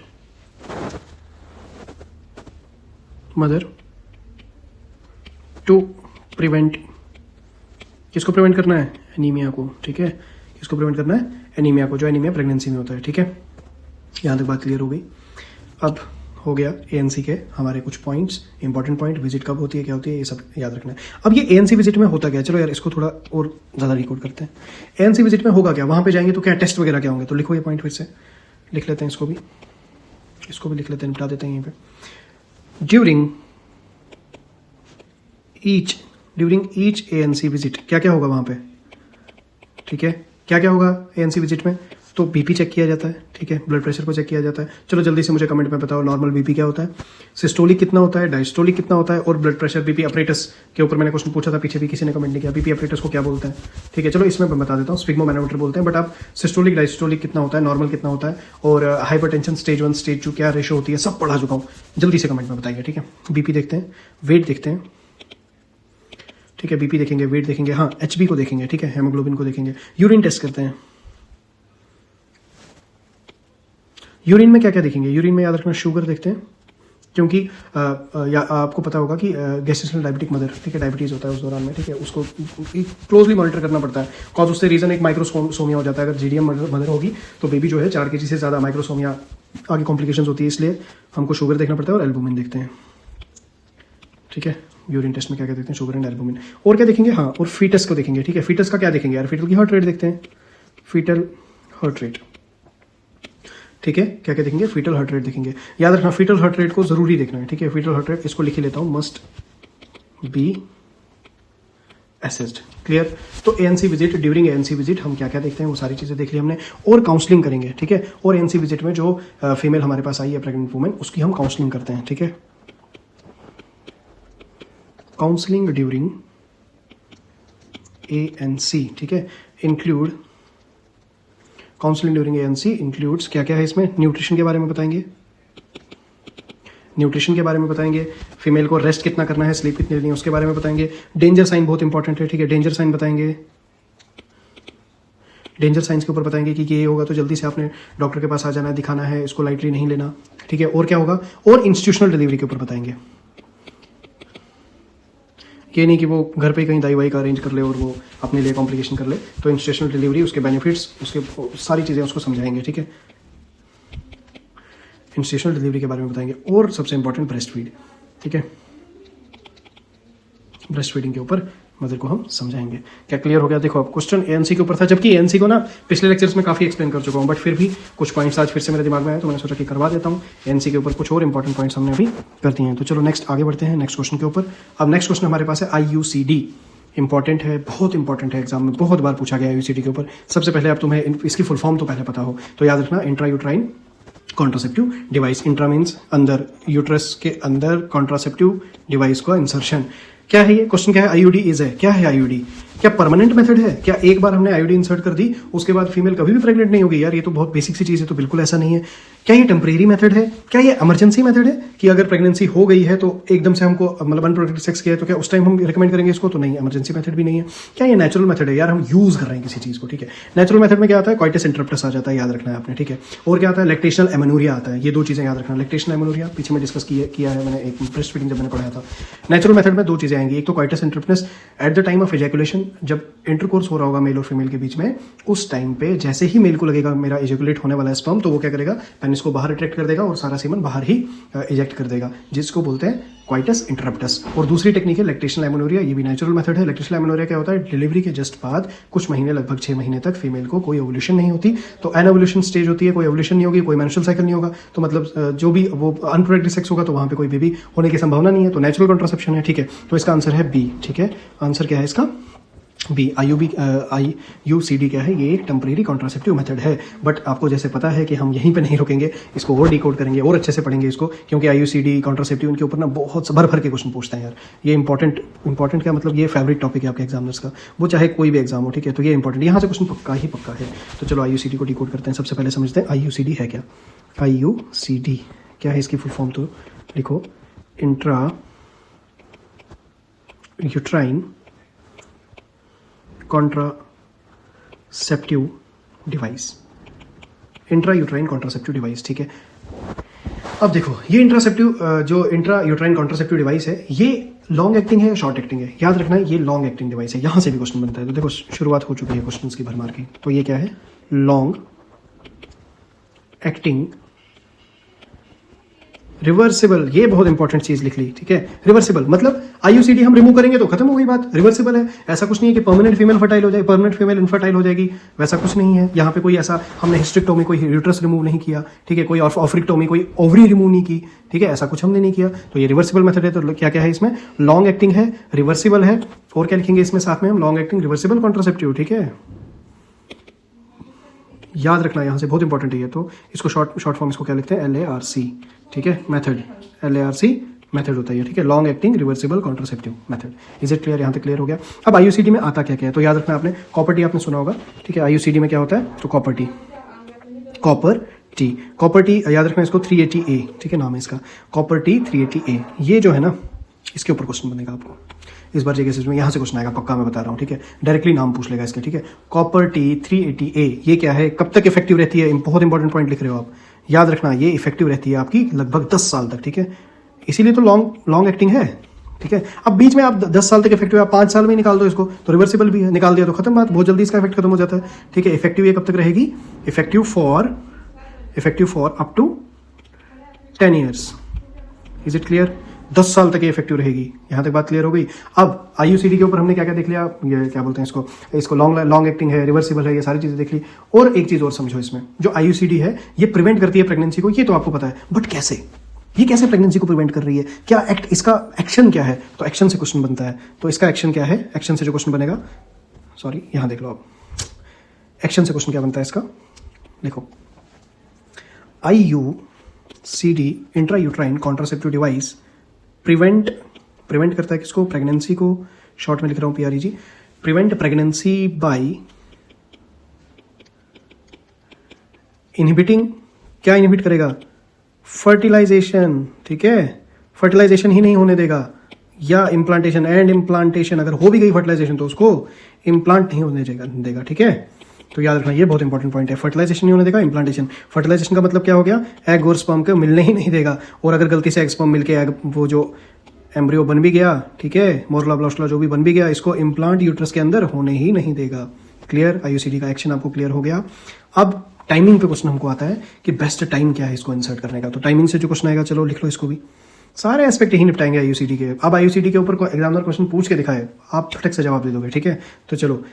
mother to prevent, किसको प्रिवेंट करना है, एनीमिया को, ठीक है। किसको प्रिवेंट करना है, एनीमिया को, जो एनीमिया प्रेगनेंसी में होता है, ठीक है। यहाँ तक बात क्लियर हो गई। अब हो गया ANC के हमारे कुछ पॉइंट्स, इंपॉर्टेंट पॉइंट, विजिट कब होती है, क्या होती है, ये सब याद रखना है। अब ये ANC विजिट में होता क्या है, चलो यार इसको थोड़ा और ज़्यादा रिकॉर्ड करते हैं। ANC विजिट में होगा क्या, वहाँ पे जाएंगे तो क्या टेस्ट वगैरह क्या होंगे, तो लिखो ये पॉइंट फिर से लिख लेते हैं, इसको भी लिख लेते हैं, निपटा देते हैं यहीं पे। ड्यूरिंग ईच ANC विजिट क्या क्या होगा वहाँ पे, ठीक है। क्या क्या होगा ANC विजिट में, तो BP चेक किया जाता है, ठीक है। ब्लड प्रेशर को चेक किया जाता है। चलो जल्दी से मुझे कमेंट में बताओ, नॉर्मल BP क्या होता है, सिस्टोलिक कितना होता है, डायस्टोलिक कितना होता है, और ब्लड प्रेशर BP अपरेटस के ऊपर मैंने क्वेश्चन पूछा था पीछे भी, किसी ने कमेंट नहीं किया, BP अपरेटस को क्या बोलते हैं, ठीक है। चलो इसमें मैं बता देता हूँ, स्फिग्मोमैनोमीटर बोलते हैं, बट आप सिस्टोलिक डायस्टोलिक कितना होता है, नॉर्मल कितना होता है, और हाइपरटेंशन स्टेज 1 स्टेज 2 क्या रेशो होती है, सब पढ़ा चुका हूँ। जल्दी से कमेंट में बताइए, ठीक है। BP देखते हैं, वेट देखते हैं, ठीक है। BP देखेंगे, वेट देखेंगे, हाँ HB को देखेंगे, ठीक है, हेमोग्लोबिन को देखेंगे। यूरिन टेस्ट करते हैं, यूरिन में क्या क्या देखेंगे, यूरिन में याद रखना शुगर देखते हैं, क्योंकि आपको पता होगा कि गेस्टेशनल डायबिटिक मदर, ठीक है, डायबिटीज़ होता है उस दौरान में, ठीक है, उसको क्लोजली मॉनिटर करना पड़ता है। कॉज उससे रीज़न एक माइक्रोसोमिया हो जाता है। अगर GDM मदर होगी तो बेबी जो है 4 kg से ज़्यादा, माइक्रोसोमिया आगे कॉम्प्लिकेशंस होती है, इसलिए हमको शुगर देखना पड़ता है और एल्बुमिन देखते हैं, ठीक है। यूरिन टेस्ट में क्या क्या देखते हैं, शुगर एंड एल्बुमिन। और क्या देखेंगे, हाँ, और फीटस को देखेंगे, ठीक है। फीटस का क्या देखेंगे यार, फीटल की हार्ट रेट देखते हैं, फीटल हार्ट रेट, ठीक है। क्या क्या देखेंगे, फीटल हार्ट रेट देखेंगे। याद रखना फीटल हार्ट रेट को जरूरी देखना है, ठीक है। फीटल हार्ट रेट इसको लिख ही लेता हूँ, मस्ट बी असेस्ड, क्लियर। तो ANC visit, during ANC visit हम क्या क्या देखते हैं वो सारी चीज़ें देख ली हमने, और काउंसलिंग करेंगे, ठीक है। और ANC विजिट में जो फीमेल हमारे पास आई है प्रेग्नेंट वुमेन, उसकी हम काउंसलिंग करते हैं, ठीक है। काउंसलिंग ड्यूरिंग ANC, ठीक है, include counselling during ANC includes क्या क्या है इसमें, न्यूट्रिशन के बारे में बताएंगे, फीमेल को रेस्ट कितना करना है, स्लीप कितनी लेनी है, उसके बारे में बताएंगे। डेंजर साइन बहुत इंपॉर्टेंट है, ठीक है। डेंजर साइन बताएंगे, डेंजर साइंस के ऊपर बताएंगे कि ये होगा तो जल्दी से आपने डॉक्टर के पास आ जाना है, दिखाना है, इसको लाइटली नहीं लेना, ठीक है। और क्या होगा, और इंस्टीट्यूशनल डिलीवरी के ऊपर बताएंगे। ये नहीं कि वो घर पे कहीं दाई वाई का अरेंज कर ले और वो अपने लिए कॉम्प्लिकेशन कर ले, तो इंस्टीट्यूशनल डिलीवरी, उसके बेनिफिट्स, उसके सारी चीज़ें उसको समझाएंगे, ठीक है। इंस्टीट्यूशनल डिलीवरी के बारे में बताएंगे। और सबसे इंपॉर्टेंट ब्रेस्ट फीड, ठीक है। ब्रेस्ट फीडिंग के ऊपर मदर को हम समझाएंगे। क्या क्लियर हो गया? देखो अब क्वेश्चन ANC के ऊपर था, जबकि ANC को ना पिछले लेक्चर्स में काफ़ी एक्सप्लेन कर चुका हूँ, बट फिर भी कुछ पॉइंट्स आज फिर से मेरे दिमाग में आए तो मैंने सोचा कि करवा देता हूँ। ANC के ऊपर कुछ और इंपॉर्टेंट पॉइंट्स हमने अभी कर दिए हैं। तो चलो नेक्स्ट आगे बढ़ते हैं नेक्स्ट क्वेश्चन के ऊपर। अब नेक्स्ट क्वेश्चन हमारे पास है IUCD। इंपॉर्टेंट है, बहुत इंपॉर्टेंट है, एग्जाम में बहुत बार पूछा गया IUCD के ऊपर। सबसे पहले अब तुम्हें इसकी फुल फॉर्म तो पहले पता हो, तो याद रखना intrauterine contraceptive device. Intra means अंदर, यूट्रस के अंदर कॉन्ट्रासेप्टिव डिवाइस का इंसर्शन। क्या है ये क्वेश्चन? क्या है? IUD इज है। क्या है IUD? क्या परमानेंट मेथड है? क्या एक बार हमने IUD इंसर्ट कर दी उसके बाद फीमेल कभी भी प्रेग्नेंट नहीं होगी? यार ये तो बहुत बेसिक सी चीज़ है, तो बिल्कुल ऐसा नहीं है। क्या ये टेम्परेरी मेथड है? क्या ये इमरजेंसी मेथड है कि अगर प्रेगनेंसी हो गई है तो एकदम से हमको मतलब अनप्रोटेक्टेड सेक्स किया है तो क्या उस टाइम हम रिकमेंड करेंगे इसको? तो नहीं, इमरजेंसी मेथड भी नहीं है। क्या ये नेचुरल मेथड है? यार हम यूज कर रहे हैं किसी चीज़ को, ठीक है। नेचुरल मेथड में क्या आता है? कॉइटस इंटरप्टस आ जाता है, याद रखना है आपने, ठीक है। और क्या आता है? लैक्टेशनल एमेनोरिया आता है। ये दो चीज़ें याद रखना। लैक्टेशनल एमेनोरिया पीछे में डिस्कस किया है मैंने, एक ब्रेस्ट फीडिंग जब मैंने पढ़ाया था। नेचुरल मेथड में दो चीज़ें आएंगी, एक तो coitus interruptus at the time of ejaculation, जब इंटरकोर्स हो रहा होगा मेल और फीमेल के बीच में, उस टाइम पे जैसे ही मेल को लगेगा मेरा एजैकुलेट होने वाला है स्पर्म, तो वो क्या करेगा? पेनिस को बाहर अट्रैक्ट कर देगा और सारा सीमन बाहर ही इजेक्ट कर देगा, जिसको बोलते हैं क्वाइटस इंटरप्टस। और दूसरी टेक्निक है लैक्टेशनल एमेनोरिया, ये भी नेचुरल मेथड है। लैक्टेशनल एमेनोरिया क्या होता है, डिलीवरी के जस्ट बाद कुछ महीने, लगभग 6 महीने तक फीमेल को कोई ओवुलेशन नहीं होती, तो एनओवुलेशन स्टेज होती है, कोई ओवुलेशन नहीं होगी, कोई मेंस्ट्रुअल साइकिल नहीं होगा, तो मतलब जो भी वो अनप्रोटेक्टेड सेक्स होगा तो वहाँ पे कोई बेबी होने की संभावना नहीं है, तो नेचुरल कॉन्ट्रासेप्शन है। ठीक है, तो इसका आंसर है बी। ठीक है, आंसर क्या है इसका, बी। IUCD क्या है, ये एक टेम्परेरी कॉन्ट्रासेप्टिव मेथड है। बट आपको जैसे पता है कि हम यहीं पे नहीं रुकेंगे, इसको और डिकोड करेंगे और अच्छे से पढ़ेंगे इसको, क्योंकि IUCD कॉन्ट्रासेप्टिव उनके ऊपर ना बहुत भर भर के क्वेश्चन पूछते हैं यार। ये इंपॉर्टेंट क्या मतलब, ये फेवरेट टॉपिक है आपके एग्जामिनर्स का, वो चाहे कोई भी एग्जाम हो। ठीक है, तो ये इंपॉर्टेंट, यहाँ से क्वेश्चन पक्का ही पक्का है। तो चलो IUCD को डिकोड करते हैं। सबसे पहले समझते हैं IUCD है क्या। IUCD क्या है, इसकी फुल फॉर्म तो लिखो, intra uterine contraceptive device, intra uterine contraceptive device. ठीक है, अब देखो ये जो इंट्रा यूट्राइन कॉन्ट्रासेप्टिव डिवाइस है, ये लॉन्ग एक्टिंग है या शॉर्ट एक्टिंग है, याद रखना है ये लॉन्ग एक्टिंग डिवाइस है। यहां से भी क्वेश्चन बनता है, तो देखो शुरुआत हो चुकी है क्वेश्चन की भरमार की। तो ये क्या है, लॉन्ग एक्टिंग रिवर्सिबल, ये बहुत इंपॉर्टेंट चीज लिख ली। ठीक है, रिवर्सिबल मतलब IUCD हम रिमूव करेंगे तो खत्म हो गई बात, रिवर्सिबल है। ऐसा कुछ नहीं है कि परमानेंट फीमेल फर्टाइल हो जाए, परमानेंट फीमेल इनफर्टाइल हो जाएगी, वैसा कुछ नहीं है। यहाँ पे कोई ऐसा हमने हिस्टेक्टोमी, कोई यूट्रस रिमूव नहीं किया। ठीक है, कोई ऑफरिक्टोमी, कोई ओवरी रिमूव नहीं की। ठीक है, ऐसा कुछ हमने नहीं किया, तो ये रिवर्सिबल मेथड है। तो क्या क्या है इसमें, लॉन्ग एक्टिंग है, रिवर्सिबल है, और क्या लिखेंगे इसमें साथ में हम, लॉन्ग एक्टिंग रिवर्सिबल कॉन्ट्रासेप्टिव। ठीक है, याद रखना यहाँ से बहुत इंपॉर्टेंट है ये। तो इसको शॉर्ट फॉर्म इसको क्या लिखते हैं, LARC। ठीक है, मेथड LARC मेथड होता है ये। ठीक है, long acting reversible contraceptive method. Is it clear, यहाँ तक क्लियर हो गया। अब IUCD में आता क्या क्या है, तो याद रखना आपने, कॉपर टी आपने सुना होगा। ठीक है, IUCD में क्या होता है, तो कॉपर टी याद रखना इसको, 380A। ठीक है, नाम है इसका कॉपर टी 380A। ये जो है ना, इसके ऊपर क्वेश्चन बनेगा आपको इस बार JKCS में, यहाँ से क्वेश्चन आएगा पक्का, मैं बता रहा हूँ। ठीक है, डायरेक्टली नाम पूछ लेगा इसके। ठीक है, कॉपर टी 380A ये क्या है, कब तक इफेक्टिव रहती है, बहुत इंपॉर्टेंट पॉइंट लिख रहे हो आप, याद रखना ये इफेक्टिव रहती है आपकी लगभग 10 साल तक। ठीक है, इसीलिए तो लॉन्ग एक्टिंग है। ठीक है, अब बीच में आप 10 साल तक इफेक्टिव, आप 5 साल में निकाल दो इसको, तो रिवर्सिबल भी है, निकाल दिया तो खत्म बात, बहुत जल्दी इसका इफेक्ट खत्म हो जाता है। ठीक है, इफेक्टिव ये कब तक रहेगी, effective for up to 10 years. Is it clear, 10 साल तक ये इफेक्टिव रहेगी। यहां तक बात क्लियर हो गई। अब IUCD के ऊपर हमने क्या क्या देख लिया, ये क्या बोलते हैं इसको लॉन्ग एक्टिंग है, रिवर्सिबल है, ये सारी चीजें देख ली। और एक चीज और समझो इसमें, जो IUCD है ये प्रिवेंट करती है प्रेगनेंसी को, ये तो आपको पता है, बट कैसे, ये कैसे प्रेगनेंसी को प्रिवेंट कर रही है, क्या इसका एक्शन क्या है, तो एक्शन से क्वेश्चन बनता है। तो इसका एक्शन क्या है, एक्शन से जो क्वेश्चन बनेगा, सॉरी यहां देख लो आप, एक्शन से क्वेश्चन क्या बनता है इसका, देखो IUCD intra uterine contraceptive device prevent करता है किसको, प्रेगनेंसी को, शॉर्ट में लिख रहा हूं PREG, prevent pregnancy by inhibiting, क्या इनहिबिट करेगा, फर्टिलाइजेशन। ठीक है, फर्टिलाइजेशन ही नहीं होने देगा, या इम्प्लांटेशन, एंड इम्प्लांटेशन, अगर हो भी गई फर्टिलाइजेशन तो उसको इम्प्लांट नहीं होने देगा। ठीक है, तो याद रखना ये बहुत इंपॉर्टेंट पॉइंट है, फर्टिलाइजेशन नहीं होने देगा, इम्प्लांटेशन। फर्टिलाइजेशन का मतलब क्या हो गया, एग और स्पर्म को मिलने ही नहीं देगा, और अगर गलती से एग स्पर्म मिलके एग वो जो एम्ब्रियो बन भी गया, ठीक है, मोरला ब्लास्टला जो भी बन भी गया, इसको इम्प्लांट यूट्रस के अंदर होने ही नहीं देगा। क्लियर, IUCD का एक्शन आपको क्लियर हो गया। अब टाइमिंग पे क्वेश्चन हमको आता है कि बेस्ट टाइम क्या है इसको इंसर्ट करने का, तो टाइमिंग से जो क्वेश्चन आएगा, चलो लिख लो इसको भी, सारे एस्पेक्ट ही निपटाएंगे IUCD के। अब IUCD के ऊपर एग्जामिनर क्वेश्चन पूछ के दिखाए, आप फटक से जवाब दे दोगे। ठीक है, तो चलो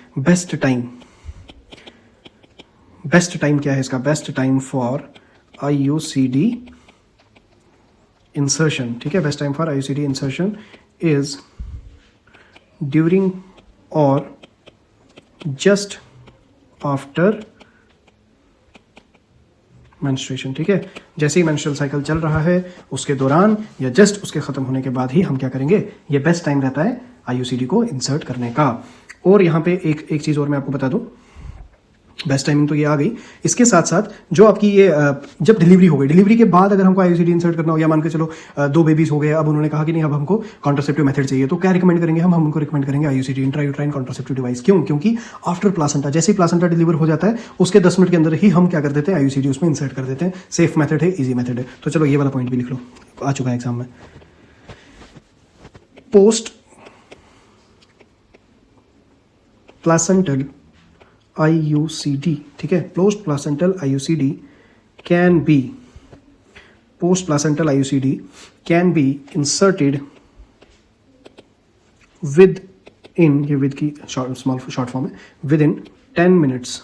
बेस्ट टाइम क्या है इसका, best time for IUCD insertion. ठीक है, best time for IUCD insertion is during और जस्ट आफ्टर मेंस्ट्रुएशन। ठीक है, जैसे ही मेंस्ट्रुअल साइकिल चल रहा है उसके दौरान या जस्ट उसके खत्म होने के बाद ही हम क्या करेंगे, ये बेस्ट टाइम रहता है IUCD को इंसर्ट करने का। और यहाँ पे एक चीज और मैं आपको बता दूं, बेस्ट टाइमिंग तो ये आ गई, इसके साथ साथ जो आपकी ये जब डिलीवरी हो गई, डिलीवरी के बाद अगर हमको IUCD इंसर्ट करना हो, या मान के चलो 2 बेबीज हो गए, अब उन्होंने कहा कि नहीं अब हमको कॉन्ट्रासेप्टिव मेथड चाहिए, तो क्या रिकमेंड करेंगे हम उनको रिकमेंड करेंगे IUCD intra uterine contraceptive device. क्यों, क्योंकि आफ्टर प्लासेंटा, जैसे ही प्लासेंटा डिलीवर हो जाता है उसके 10 मिनट के अंदर ही हम क्या कर देते हैं, IUCD उसमें इंसर्ट कर देते हैं। सेफ मेथड है, ईजी मेथड है। तो चलो ये वाला पॉइंट भी लिख लो, आ चुका है एग्जाम में। पोस्ट प्लासेंटल IUCD, ठीक है, post placental IUCD can be post placental IUCD can be inserted with in, ये विद की स्मॉल शॉर्ट फॉर्म है, विद इन 10 मिनट्स,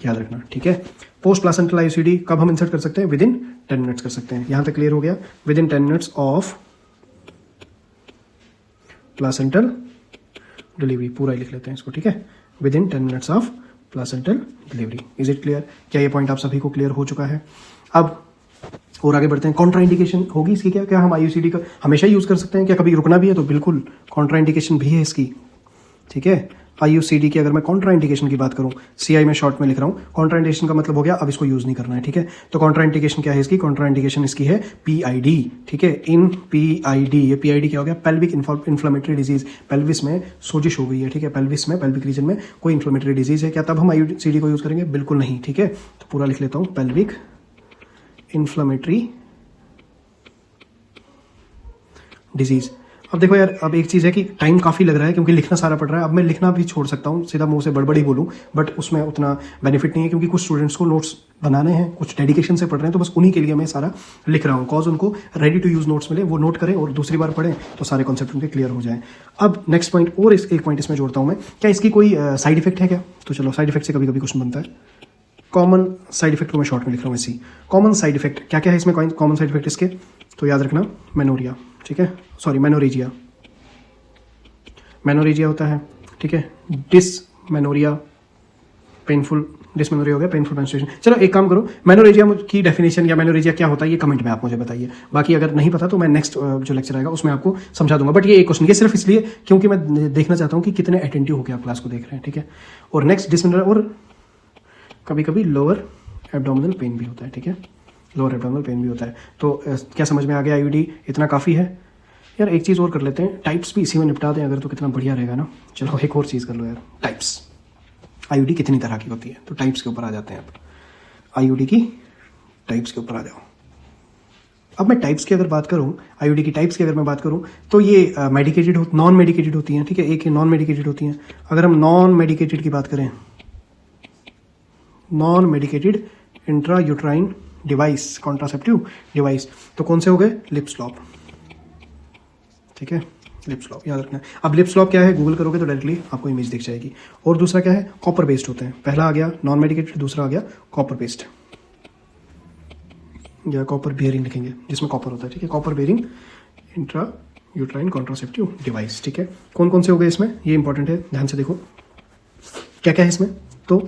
याद रखना, ठीक है। पोस्ट प्लासेंटल आईयूसीडी कब हम इंसर्ट कर सकते हैं? विद इन 10 मिनट्स कर सकते हैं। यहां तक क्लियर हो गया? With in 10 minutes of placental delivery, पूरा ही लिख लेते हैं इसको, ठीक है, with in 10 minutes of placental delivery. Is it clear? क्या ये पॉइंट आप सभी को क्लियर हो चुका है? अब और आगे बढ़ते हैं। कॉन्ट्रा इंडिकेशन होगी इसकी क्या? क्या हम आईयूसीडी का हमेशा यूज कर सकते हैं? क्या कभी रुकना भी है? तो बिल्कुल कॉन्ट्रा इंडिकेशन भी है इसकी, ठीक है। आईयूसीडी की अगर मैं कॉन्ट्रा इंडिकेशन की बात करूं, सीआई में शॉर्ट में लिख रहा हूं, कॉन्ट्रा इंडिकेशन का मतलब हो गया अब इसको यूज नहीं करना है, ठीक है। तो कॉन्ट्रा इंडिकेशन क्या है इसकी? कॉन्ट्रा इंडिकेशन इसकी है पीआईडी, ठीक है। इन पीआईडी, ये पीआईडी क्या हो गया? पेल्विक इन्फ्लेमेटरी डिजीज, पेल्विस में सोजिश हो गई है, ठीक है, पेल्विस में, पेल्विक रीजन में कोई इन्फ्लेमेटरी डिजीज है क्या, तब हम आईयूसीडी को यूज करेंगे? बिल्कुल नहीं, ठीक है। तो पूरा लिख लेता हूं, पेल्विक इन्फ्लेमेटरी डिजीज। अब देखो यार, अब एक चीज़ है कि टाइम काफ़ी लग रहा है क्योंकि लिखना सारा पड़ रहा है। अब मैं लिखना भी छोड़ सकता हूँ, सीधा मुंह से बड़बड़ी बोलूँ, बट उसमें उतना बेनिफिट नहीं है क्योंकि कुछ स्टूडेंट्स को नोट्स बनाने हैं, कुछ डेडिकेशन से पढ़ रहे हैं, तो बस उन्हीं के लिए मैं सारा लिख रहा हूँ। कॉज उनको रेडी टू यूज़ नोट्स मिले, वो नोट करें और दूसरी बार पढ़ें तो सारे कॉन्सेप्ट उनके क्लियर हो जाएं। अब नेक्स्ट पॉइंट और एक पॉइंट इसमें जोड़ता हूँ मैं, क्या इसकी कोई साइड इफेक्ट है क्या? तो चलो, साइड इफेक्ट से कभी कभी क्वेश्चन बनता है। कॉमन साइड इफेक्ट को मैं शॉर्ट में लिख रहा हूँ ऐसी। कॉमन साइड इफेक्ट क्या क्या है इसमें? कॉमन साइड इफेक्ट इसके तो याद रखना, मेनोरिया, ठीक है, सॉरी मेनोरेजिया, मेनोरेजिया होता है, ठीक है। डिसमेनोरिया, पेनफुल, डिसमेनोरिया हो गया, पेनफुल मेंस्ट्रुएशन। चलो एक काम करो, मेनोरेजिया की डेफिनेशन या मेनोरेजिया क्या होता है ये कमेंट में आप मुझे बताइए। बाकी अगर नहीं पता तो मैं नेक्स्ट जो लेक्चर आएगा उसमें आपको समझा दूंगा। बट ये एक क्वेश्चन, ये सिर्फ इसलिए क्योंकि मैं देखना चाहता हूँ कि कितने अटेंटिव होकर आप क्लास को देख रहे हैं, ठीक है। और नेक्स्ट डिसमेनोरिया, और कभी कभी लोअर एब्डोमिनल पेन भी होता है, ठीक है, लोअर एब्डोमिनल पेन भी होता है। तो क्या समझ में आ गया? आईयूडी इतना काफ़ी है यार। एक चीज़ और कर लेते हैं, टाइप्स भी इसी में निपटा दें अगर, तो कितना बढ़िया रहेगा ना। चलो एक और चीज़ कर लो यार, टाइप्स। आईयूडी कितनी तरह की होती है, तो टाइप्स के ऊपर आ जाते हैं अब। आईयूडी की टाइप्स के ऊपर आ जाओ। अब मैं टाइप्स की अगर बात करूं, आईयूडी की टाइप्स की अगर मैं बात करूं, तो ये मेडिकेटेड हो, नॉन मेडिकेटेड होती हैं, ठीक है। एक नॉन मेडिकेटेड होती हैं। अगर हम नॉन मेडिकेटेड की बात करें, non medicated intra uterine device, contraceptive device, तो कौन से हो गए? लिप स्लॉप, ठीक है, लिप स्लॉप याद रखना है। अब लिप स्लॉप क्या है, गूगल करोगे तो डायरेक्टली आपको इमेज दिख जाएगी। और दूसरा क्या है? कॉपर बेस्ड होते हैं। पहला आ गया नॉन मेडिकेटेड, दूसरा आ गया कॉपर बेस्ड, या कॉपर बेयरिंग लिखेंगे जिसमें कॉपर होता है, ठीक है, copper bearing intra uterine contraceptive device, ठीक है। कौन कौन से हो गए इसमें, ये इंपॉर्टेंट है, ध्यान से देखो क्या क्या है इसमें। तो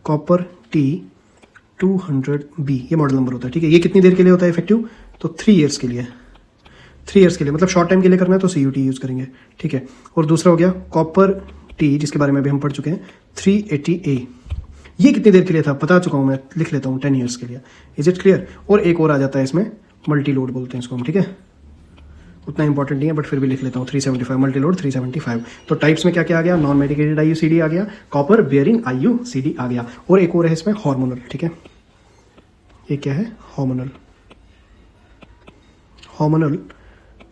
कॉपर T200B ये मॉडल नंबर होता है, ठीक है। ये कितनी देर के लिए होता है इफेक्टिव? तो 3 ईयर्स के लिए, 3 ईयर्स के लिए, मतलब शॉर्ट टाइम के लिए करना है तो CUT यूज़ करेंगे, ठीक है। और दूसरा हो गया कॉपर T, जिसके बारे में भी हम पढ़ चुके हैं, 380A। ये कितनी देर के लिए था बता चुका हूँ मैं, लिख लेता हूँ, 10 ईयर्स के लिए। Is it clear? और एक और आ जाता है इसमें, मल्टी लोड बोलते हैं इसको हम, ठीक है, उतना इंपॉर्टेंट नहीं है बट फिर भी लिख लेता हूँ, 375, मल्टी लोड 375। तो टाइप्स में क्या क्या आ गया? नॉन मेडिकेटेड आईयूसीडी आ गया, कॉपर बेयरिंग आईयूसीडी आ गया, और एक और है इसमें हार्मोनल, ठीक है। ये क्या है? Hormonal, hormonal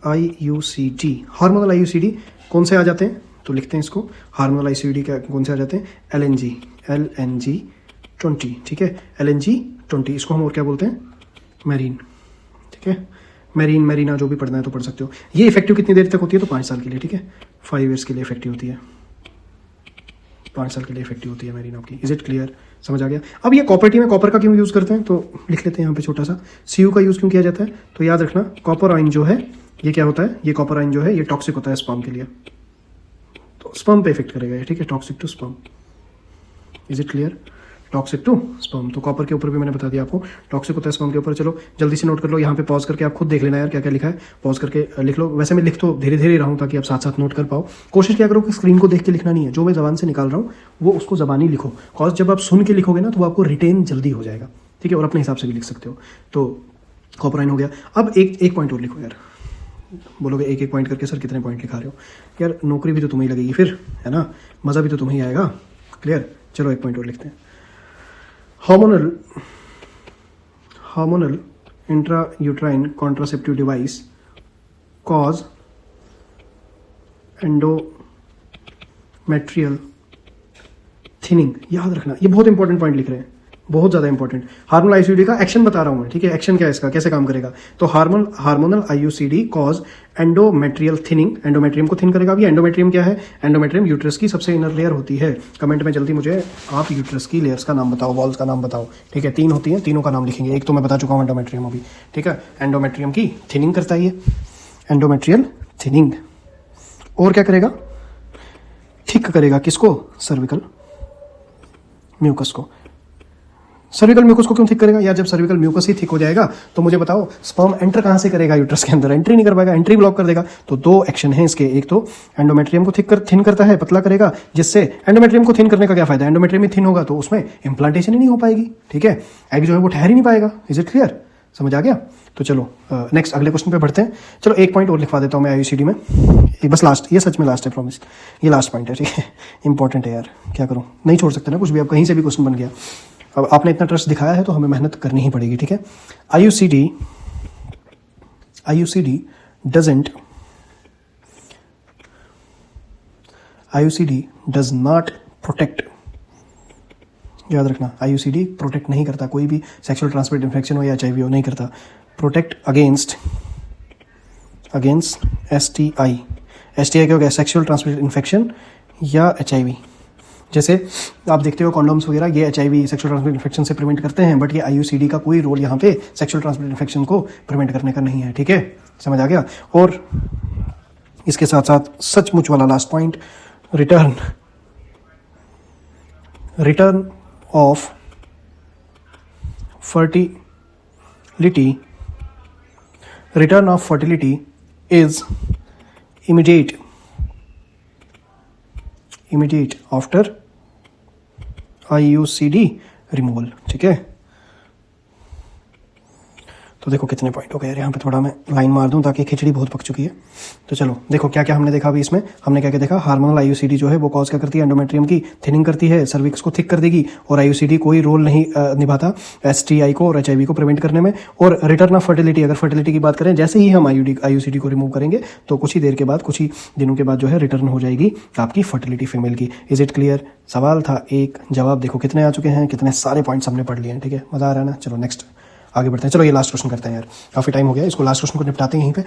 IUCD. Hormonal IUCD कौन से आ जाते हैं? तो लिखते हैं इसको, हार्मोनल आईयूसीडी क्या कौन से आ जाते हैं? LNG 20, ठीक है, LNG 20। इसको हम और क्या बोलते हैं? मैरीन, ठीक है, मैरीन, मैरीना, जो भी पढ़ना है तो पढ़ सकते हो। ये इफेक्टिव कितनी देर तक होती है? तो 5 साल के लिए, ठीक है, 5 ईयर्स के लिए इफेक्टिव होती है, 5 साल के लिए इफेक्टिव होती है मैरीन आपकी। Is it clear? समझ आ गया? अब ये कॉपर टी में कॉपर का क्यों यूज़ करते हैं तो लिख लेते हैं यहाँ पे छोटा सा, Cu का यूज़ क्यों किया जाता है? तो याद रखना, कॉपर आयन जो है ये क्या होता है? ये कॉपर आयन जो है ये टॉक्सिक होता है स्पर्म के लिए, तो स्पर्म पे इफेक्ट करेगा ये, ठीक है, toxic to sperm. Is it clear? Toxic to sperm, तो कॉपर के ऊपर भी मैंने बता दिया आपको, टॉक्सिक होता है स्पर्म के ऊपर। चलो जल्दी से नोट कर लो, यहाँ पे पॉज करके आप खुद देख लेना यार क्या क्या लिखा है, पॉज करके लिख लो। वैसे मैं लिख तो धीरे धीरे रहा हूँ ताकि आप साथ साथ नोट कर पाओ। कोशिश क्या करो कि स्क्रीन को देख के लिखना नहीं है, जो मैं जबान से निकाल रहा हूँ वो उसको जबानी लिखो, कॉज जब आप सुन के लिखोगे ना तो वो आपको रिटेन जल्दी हो जाएगा, ठीक है, और अपने हिसाब से भी लिख सकते हो। तो कॉपर आयन हो गया। अब एक पॉइंट और लिखो यार, बोलोगे एक एक पॉइंट करके सर कितने पॉइंट लिखा रहे हो यार, नौकरी भी तो तुम्हें ही लगेगी फिर, है ना, मज़ा भी तो तुम्हें ही आएगा। क्लियर? चलो एक पॉइंट और लिखते हैं, hormonal intra uterine contraceptive device cause endometrial thinning. याद रखना, ये बहुत इंपॉर्टेंट पॉइंट लिख रहे हैं, बहुत ज़्यादा इंपॉर्टेंट। हार्मोनल आईयूसीडी का एक्शन बता रहा हूँ मैं, ठीक है, एक्शन क्या है इसका, कैसे काम करेगा। तो hormonal IUCD cause endometrial thinning, endometrium को थिन करेगा। अभी एंडोमेट्रियम क्या है, एंडोमेट्रियम यूट्रस की सबसे इनर लेयर होती है। कमेंट में जल्दी मुझे आप यूट्रस की लेयर्स का नाम बताओ, वॉल्स का नाम बताओ, ठीक है, 3 होती हैं, तीनों का नाम लिखेंगे। एक तो मैं बता चुका हूँ एंडोमेट्रियम अभी, ठीक है, एंडोमेट्रियम की थिनिंग करता है ये, एंडोमेट्रियल थिनिंग। और क्या करेगा, थिक करेगा किसको, सर्विकल म्यूकस को। सर्विकल म्यूकस को क्यों थिक करेगा यार, जब सर्विकल म्यूकस ही थिक हो जाएगा तो मुझे बताओ स्पर्म एंटर कहां से करेगा, यूट्रस के अंदर एंट्री नहीं कर पाएगा, एंट्री ब्लॉक कर देगा। तो 2 एक्शन है इसके, एक तो एंडोमेट्रियम को थिन करता है, पतला करेगा, जिससे एंडोमेट्रियम को थिन करने का क्या फायदा, एंडोमेट्रियम ही थिन होगा तो उसमें इंप्लांटेशन ही नहीं हो पाएगी, ठीक है, एग जो है वो ठहर ही नहीं पाएगा। इज इट क्लियर, समझ आ गया। तो चलो नेक्स्ट अगले क्वेश्चन पे बढ़ते हैं। चलो एक पॉइंट और लिखवा देता हूँ मैं आईयूसीडी में, ये बस लास्ट, ये सच में लास्ट है, प्रॉमिस, ये लास्ट पॉइंट है, ठीक है, इंपॉर्टेंट है यार, क्या करूँ, नहीं छोड़ सकते ना कुछ भी, अब कहीं से भी क्वेश्चन बन गया। अब आपने इतना ट्रस्ट दिखाया है तो हमें मेहनत करनी ही पड़ेगी, ठीक है। आईयूसीडी डज नॉट प्रोटेक्ट, याद रखना, आईयूसीडी प्रोटेक्ट नहीं करता, कोई भी सेक्सुअल ट्रांसमिटेड इन्फेक्शन हो या एचआईवी हो, नहीं करता। प्रोटेक्ट अगेंस्ट एसटीआई, एसटीआई क्या हो गया, सेक्सुअल ट्रांसमिटेड इन्फेक्शन या एचआईवी। जैसे आप देखते हो कॉन्डोम्स वगैरह, ये एचआईवी सेक्सुअल ट्रांसमिटेड इन्फेक्शन से प्रिवेंट करते हैं, बट ये आईयूसीडी का कोई रोल यहाँ पे सेक्सुअल ट्रांसमिटेड इन्फेक्शन को प्रिवेंट करने का नहीं है, ठीक है, समझ आ गया। और इसके साथ साथ सचमुच वाला last point, return of fertility is immediate after IUCD removal, ठीक है। तो देखो कितने पॉइंट हो गए यार, यहाँ पे थोड़ा मैं लाइन मार दूं ताकि खिचड़ी बहुत पक चुकी है। तो चलो देखो क्या क्या हमने देखा अभी इसमें, हमने क्या क्या देखा, हार्मोनल आईयूसीडी जो है वो कॉज क्या करती है, एंडोमेट्रियम की थिनिंग करती है, सर्विक्स को थिक कर देगी, और आईयूसीडी कोई रोल नहीं निभाता एसटीआई को और एचआईवी को प्रिवेंट करने में। और रिटर्न ऑफ फर्टिलिटी, अगर फर्टिलिटी की बात करें, जैसे ही हम आईयूसीडी को रिमूव करेंगे तो कुछ ही देर के बाद, कुछ ही दिनों के बाद जो है रिटर्न हो जाएगी आपकी फर्टिलिटी फीमेल की। इज इट क्लियर, सवाल था एक, जवाब देखो कितने आ चुके हैं, कितने सारे पॉइंट्स हमने पढ़ लिए हैं, ठीक है, मजा आ रहा है ना। चलो नेक्स्ट आगे बढ़ते हैं। चलो ये लास्ट क्वेश्चन करते हैं यार, काफ़ी टाइम हो गया, इसको लास्ट क्वेश्चन को निपटाते हैं, यहीं पे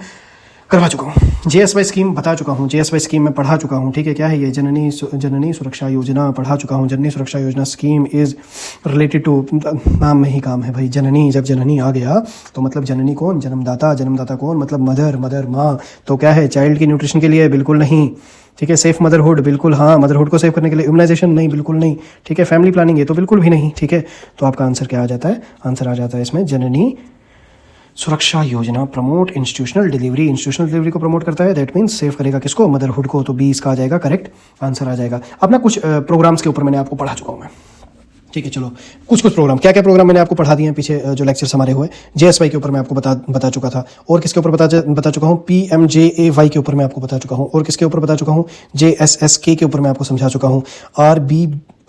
करवा चुका हूँ। जेएसवाई स्कीम बता चुका हूँ, जेएसवाई स्कीम में पढ़ा चुका हूँ, ठीक है, क्या है ये, जननी सुरक्षा योजना पढ़ा चुका हूँ। जननी सुरक्षा योजना स्कीम इज रिलेटेड टू, नाम में ही काम है भाई, जननी, जब जननी आ गया तो मतलब जननी कौन, जन्मदाता, जन्मदाता कौन, मतलब मदर माँ। तो क्या है, चाइल्ड की न्यूट्रिशन के लिए बिल्कुल नहीं, ठीक है, सेफ मदरहुड बिल्कुल हाँ, मदरहुड को सेव करने के लिए इम्यूनाइजेशन नहीं, बिल्कुल नहीं, ठीक है, फैमिली प्लानिंग ये तो बिल्कुल भी नहीं, ठीक है। तो आपका आंसर क्या आ जाता है, आंसर आ जाता है इसमें जननी सुरक्षा योजना। प्रमोट इंस्टीट्यूशनल डिलीवरी को प्रमोट करता है, दैट मीन्स सेव करेगा किसको, मदरहुड को। तो 20 का आ जाएगा, करेक्ट आंसर आ जाएगा। अपना कुछ प्रोग्राम्स के ऊपर मैंने आपको पढ़ा चुका हूँ मैं, ठीक है। चलो कुछ प्रोग्राम, क्या क्या प्रोग्राम मैंने आपको पढ़ा दिए हैं पीछे जो लेक्चर्स हमारे हुए। जेएसवाई के ऊपर मैं आपको बता चुका था, और किसके ऊपर बता चुका हूँ, पीएमजेएवाई के ऊपर मैं आपको बता चुका हूँ, और किसके ऊपर बता चुका हूँ, जेएसएसके के ऊपर मैं आपको समझा चुका हूँ,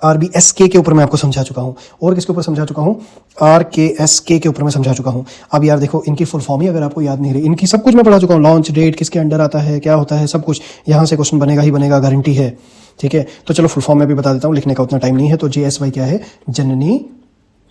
आरबीएसके के ऊपर मैं आपको समझा चुका हूँ, और किसके ऊपर समझा चुका हूँ, आरकेएसके के ऊपर मैं समझा चुका हूँ। अब यार देखो इनकी फुल फॉर्म ही अगर आपको याद नहीं रही, इनकी सब कुछ मैं पढ़ा चुका हूँ, लॉन्च डेट किसके अंडर आता है, क्या होता है, सब कुछ यहाँ से क्वेश्चन बनेगा ही बनेगा, गारंटी है, ठीक है। तो चलो फुल फॉर्म में भी बता देता हूँ, लिखने का उतना टाइम नहीं है। तो जेएसवाई क्या है, जननी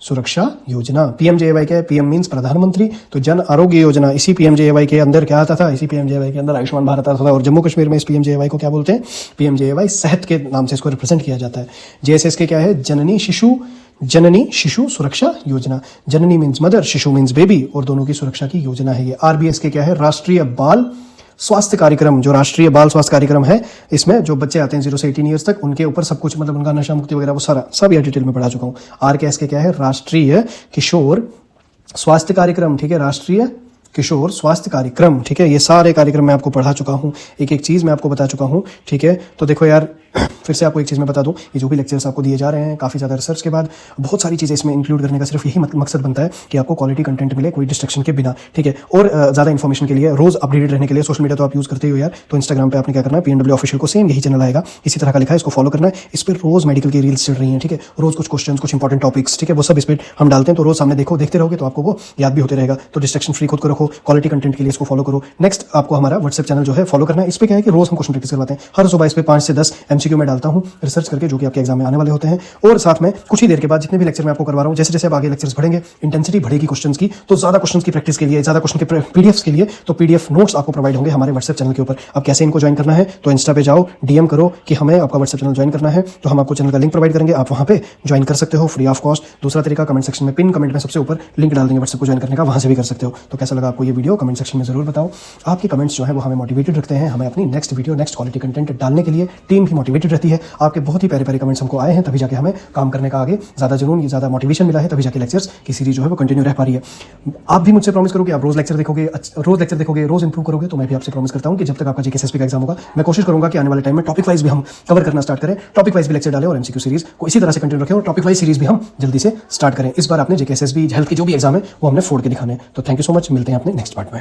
सुरक्षा योजना। पीएमजेएवाई क्या है, पीएम मीन्स प्रधानमंत्री, तो जन आरोग्य योजना, इसी पीएमजेएवाई के अंदर क्या आता था, इसी पीएमजेएवाई के अंदर आयुष्मान भारत आता था। और जम्मू कश्मीर में इस पीएमजेएवाई को क्या बोलते हैं, पीएमजेएवाई सेहत के नाम से इसको रिप्रेजेंट किया जाता है। जेएसएसके क्या है, जननी शिशु सुरक्षा योजना। जननी मीन्स मदर, शिशु मीन्स बेबी, और दोनों की सुरक्षा की योजना है ये। आरबीएसके क्या है, राष्ट्रीय बाल स्वास्थ्य कार्यक्रम, जो राष्ट्रीय बाल स्वास्थ्य कार्यक्रम है, इसमें जो बच्चे आते हैं 0 से 18 ईयर्स तक, उनके ऊपर सब कुछ, मतलब उनका नशा मुक्ति वगैरह वो सारा सब यार डिटेल में पढ़ा चुका हूँ। आरकेएसके क्या है, राष्ट्रीय किशोर स्वास्थ्य कार्यक्रम, ठीक है, राष्ट्रीय किशोर स्वास्थ्य कार्यक्रम, ठीक है। ये सारे कार्यक्रम मैं आपको पढ़ा चुका हूँ, एक एक चीज़ मैं आपको बता चुका हूँ, ठीक है। तो देखो यार फिर से आपको एक चीज़ मैं बता दूं, ये जो भी लेक्चर्स आपको दिए जा रहे हैं, काफ़ी ज़्यादा रिसर्च के बाद बहुत सारी चीज़ें इसमें इंक्लूड करने का सिर्फ यही मकसद बनता है कि आपको क्वालिटी कंटेंट मिले, कोई डिस्ट्रक्शन के बिना, ठीक है। और ज़्यादा इन्फॉर्मेशन के लिए, रोज़ अपडेटेड रहने के लिए, सोशल मीडिया तो आप यूज़ करते हो यार, तो इंस्टाग्राम पे आपने क्या करना है, PNW ऑफिशियल को सेम यही चैनल आएगा, इसी तरह का लिखा है, इसको फॉलो करना है। इस पर रोज़ मेडिकल की रील्स चल रही हैं, ठीक है, रोज़ कुछ क्वेश्चन, कुछ इंपॉर्टेंट टॉपिक्स, ठीक है, वो सब इस पर हम डालते हैं, तो रोज़ सामने देखो, देखते रहोगे तो आपको वो याद भी होते रहेगा। तो डिस्ट्रक्शन फ्री खुद को रखो, क्वालिटी कंटेंट के लिए इसको फॉलो करो। नेक्स्ट आपको हमारा व्हाट्सएप चैनल जो है फॉलो करना है, इस पर क्या है कि रोज़ हम क्वेश्चन प्रैक्टिस करवाते हैं, हर सुबह इस पर 5 से 10 एमसीक्यू में डालता हूँ रिसर्च करके, जो कि आपके एग्जाम में आने वाले होते हैं। और साथ में कुछ ही देर के बाद जितने भी लेक्चर मैं आपको करवा रहा हूँ, जैसे जैसे अब आगे लेक्चर्स बढ़ेंगे, इंटेंसिटी बढ़ेगी क्वेश्चंस की, तो ज्यादा क्वेश्चंस की प्रैक्टिस के लिए, ज्यादा क्वेश्चन के पीडीएफ्स के लिए, तो पीडीएफ नोट्स आपको प्रोवाइड होंगे हमारे व्हाट्सएप चैनल के ऊपर। अब कैसे इनको ज्वाइन करना है, तो इंस्टा पे जाओ, डीएम करो कि हमें आपका व्हाट्सएप चैनल ज्वाइन करना है, तो हम आपको चैनल का लिंक प्रोवाइड करेंगे, आप वहां पे ज्वाइन कर सकते हो फ्री ऑफ कॉस्ट। दूसरा तरीका, कमेंट सेक्शन में, पिन कमेंट में सबसे ऊपर लिंक डाल देंगे व्हाट्सएप को ज्वाइन करने का, वहां से भी कर सकते हो। तो कैसा लगा आपको ये वीडियो, कमेंट सेक्शन में जरूर बताओ। आपके कमेंट्स जो है वो हमें मोटिवेटेड रखते हैं, हमें अपनी next video, next quality content डालने के लिए टीम भी मोटिवेटेड रहती है। आपके बहुत ही प्यारे प्यारे कमेंट्स हमको आए हैं, तभी जाके हमें काम करने का आगे ज्यादा जुनून, ये ज्यादा मोटिवेशन मिला है, तभी जाके लेक्चर्स की सीरीज जो है वो कंटिन्यू रह पा रही है। आप भी मुझसे प्रॉमिस करो कि आप रोज लेक्चर देखोगे, रोज इंप्रूव करोगे, तो मैं भी आपसे प्रॉमिस करता हूं कि जब तक आपका जीकेएसएसपी का एग्जाम होगा, मैं कोशिश करूंगा कि आने वाले टाइम में टॉपिक वाइज भी हम कवर करना स्टार्ट करें, टॉपिक वाइज भी लेक्चर डालें और एमसीक्यू सीरीज को इसी तरह से कंटिन्यू रखें और टॉपिक वाइज सीरीज भी हम जल्दी से स्टार्ट करें। इस बार आपने जीकेएसएसबी हेल्थ के जो भी एग्जाम है वो हमने फोड़ के दिखाने। तो थैंक यू सो मच, मिलते हैं अपने नेक्स्ट पार्ट में।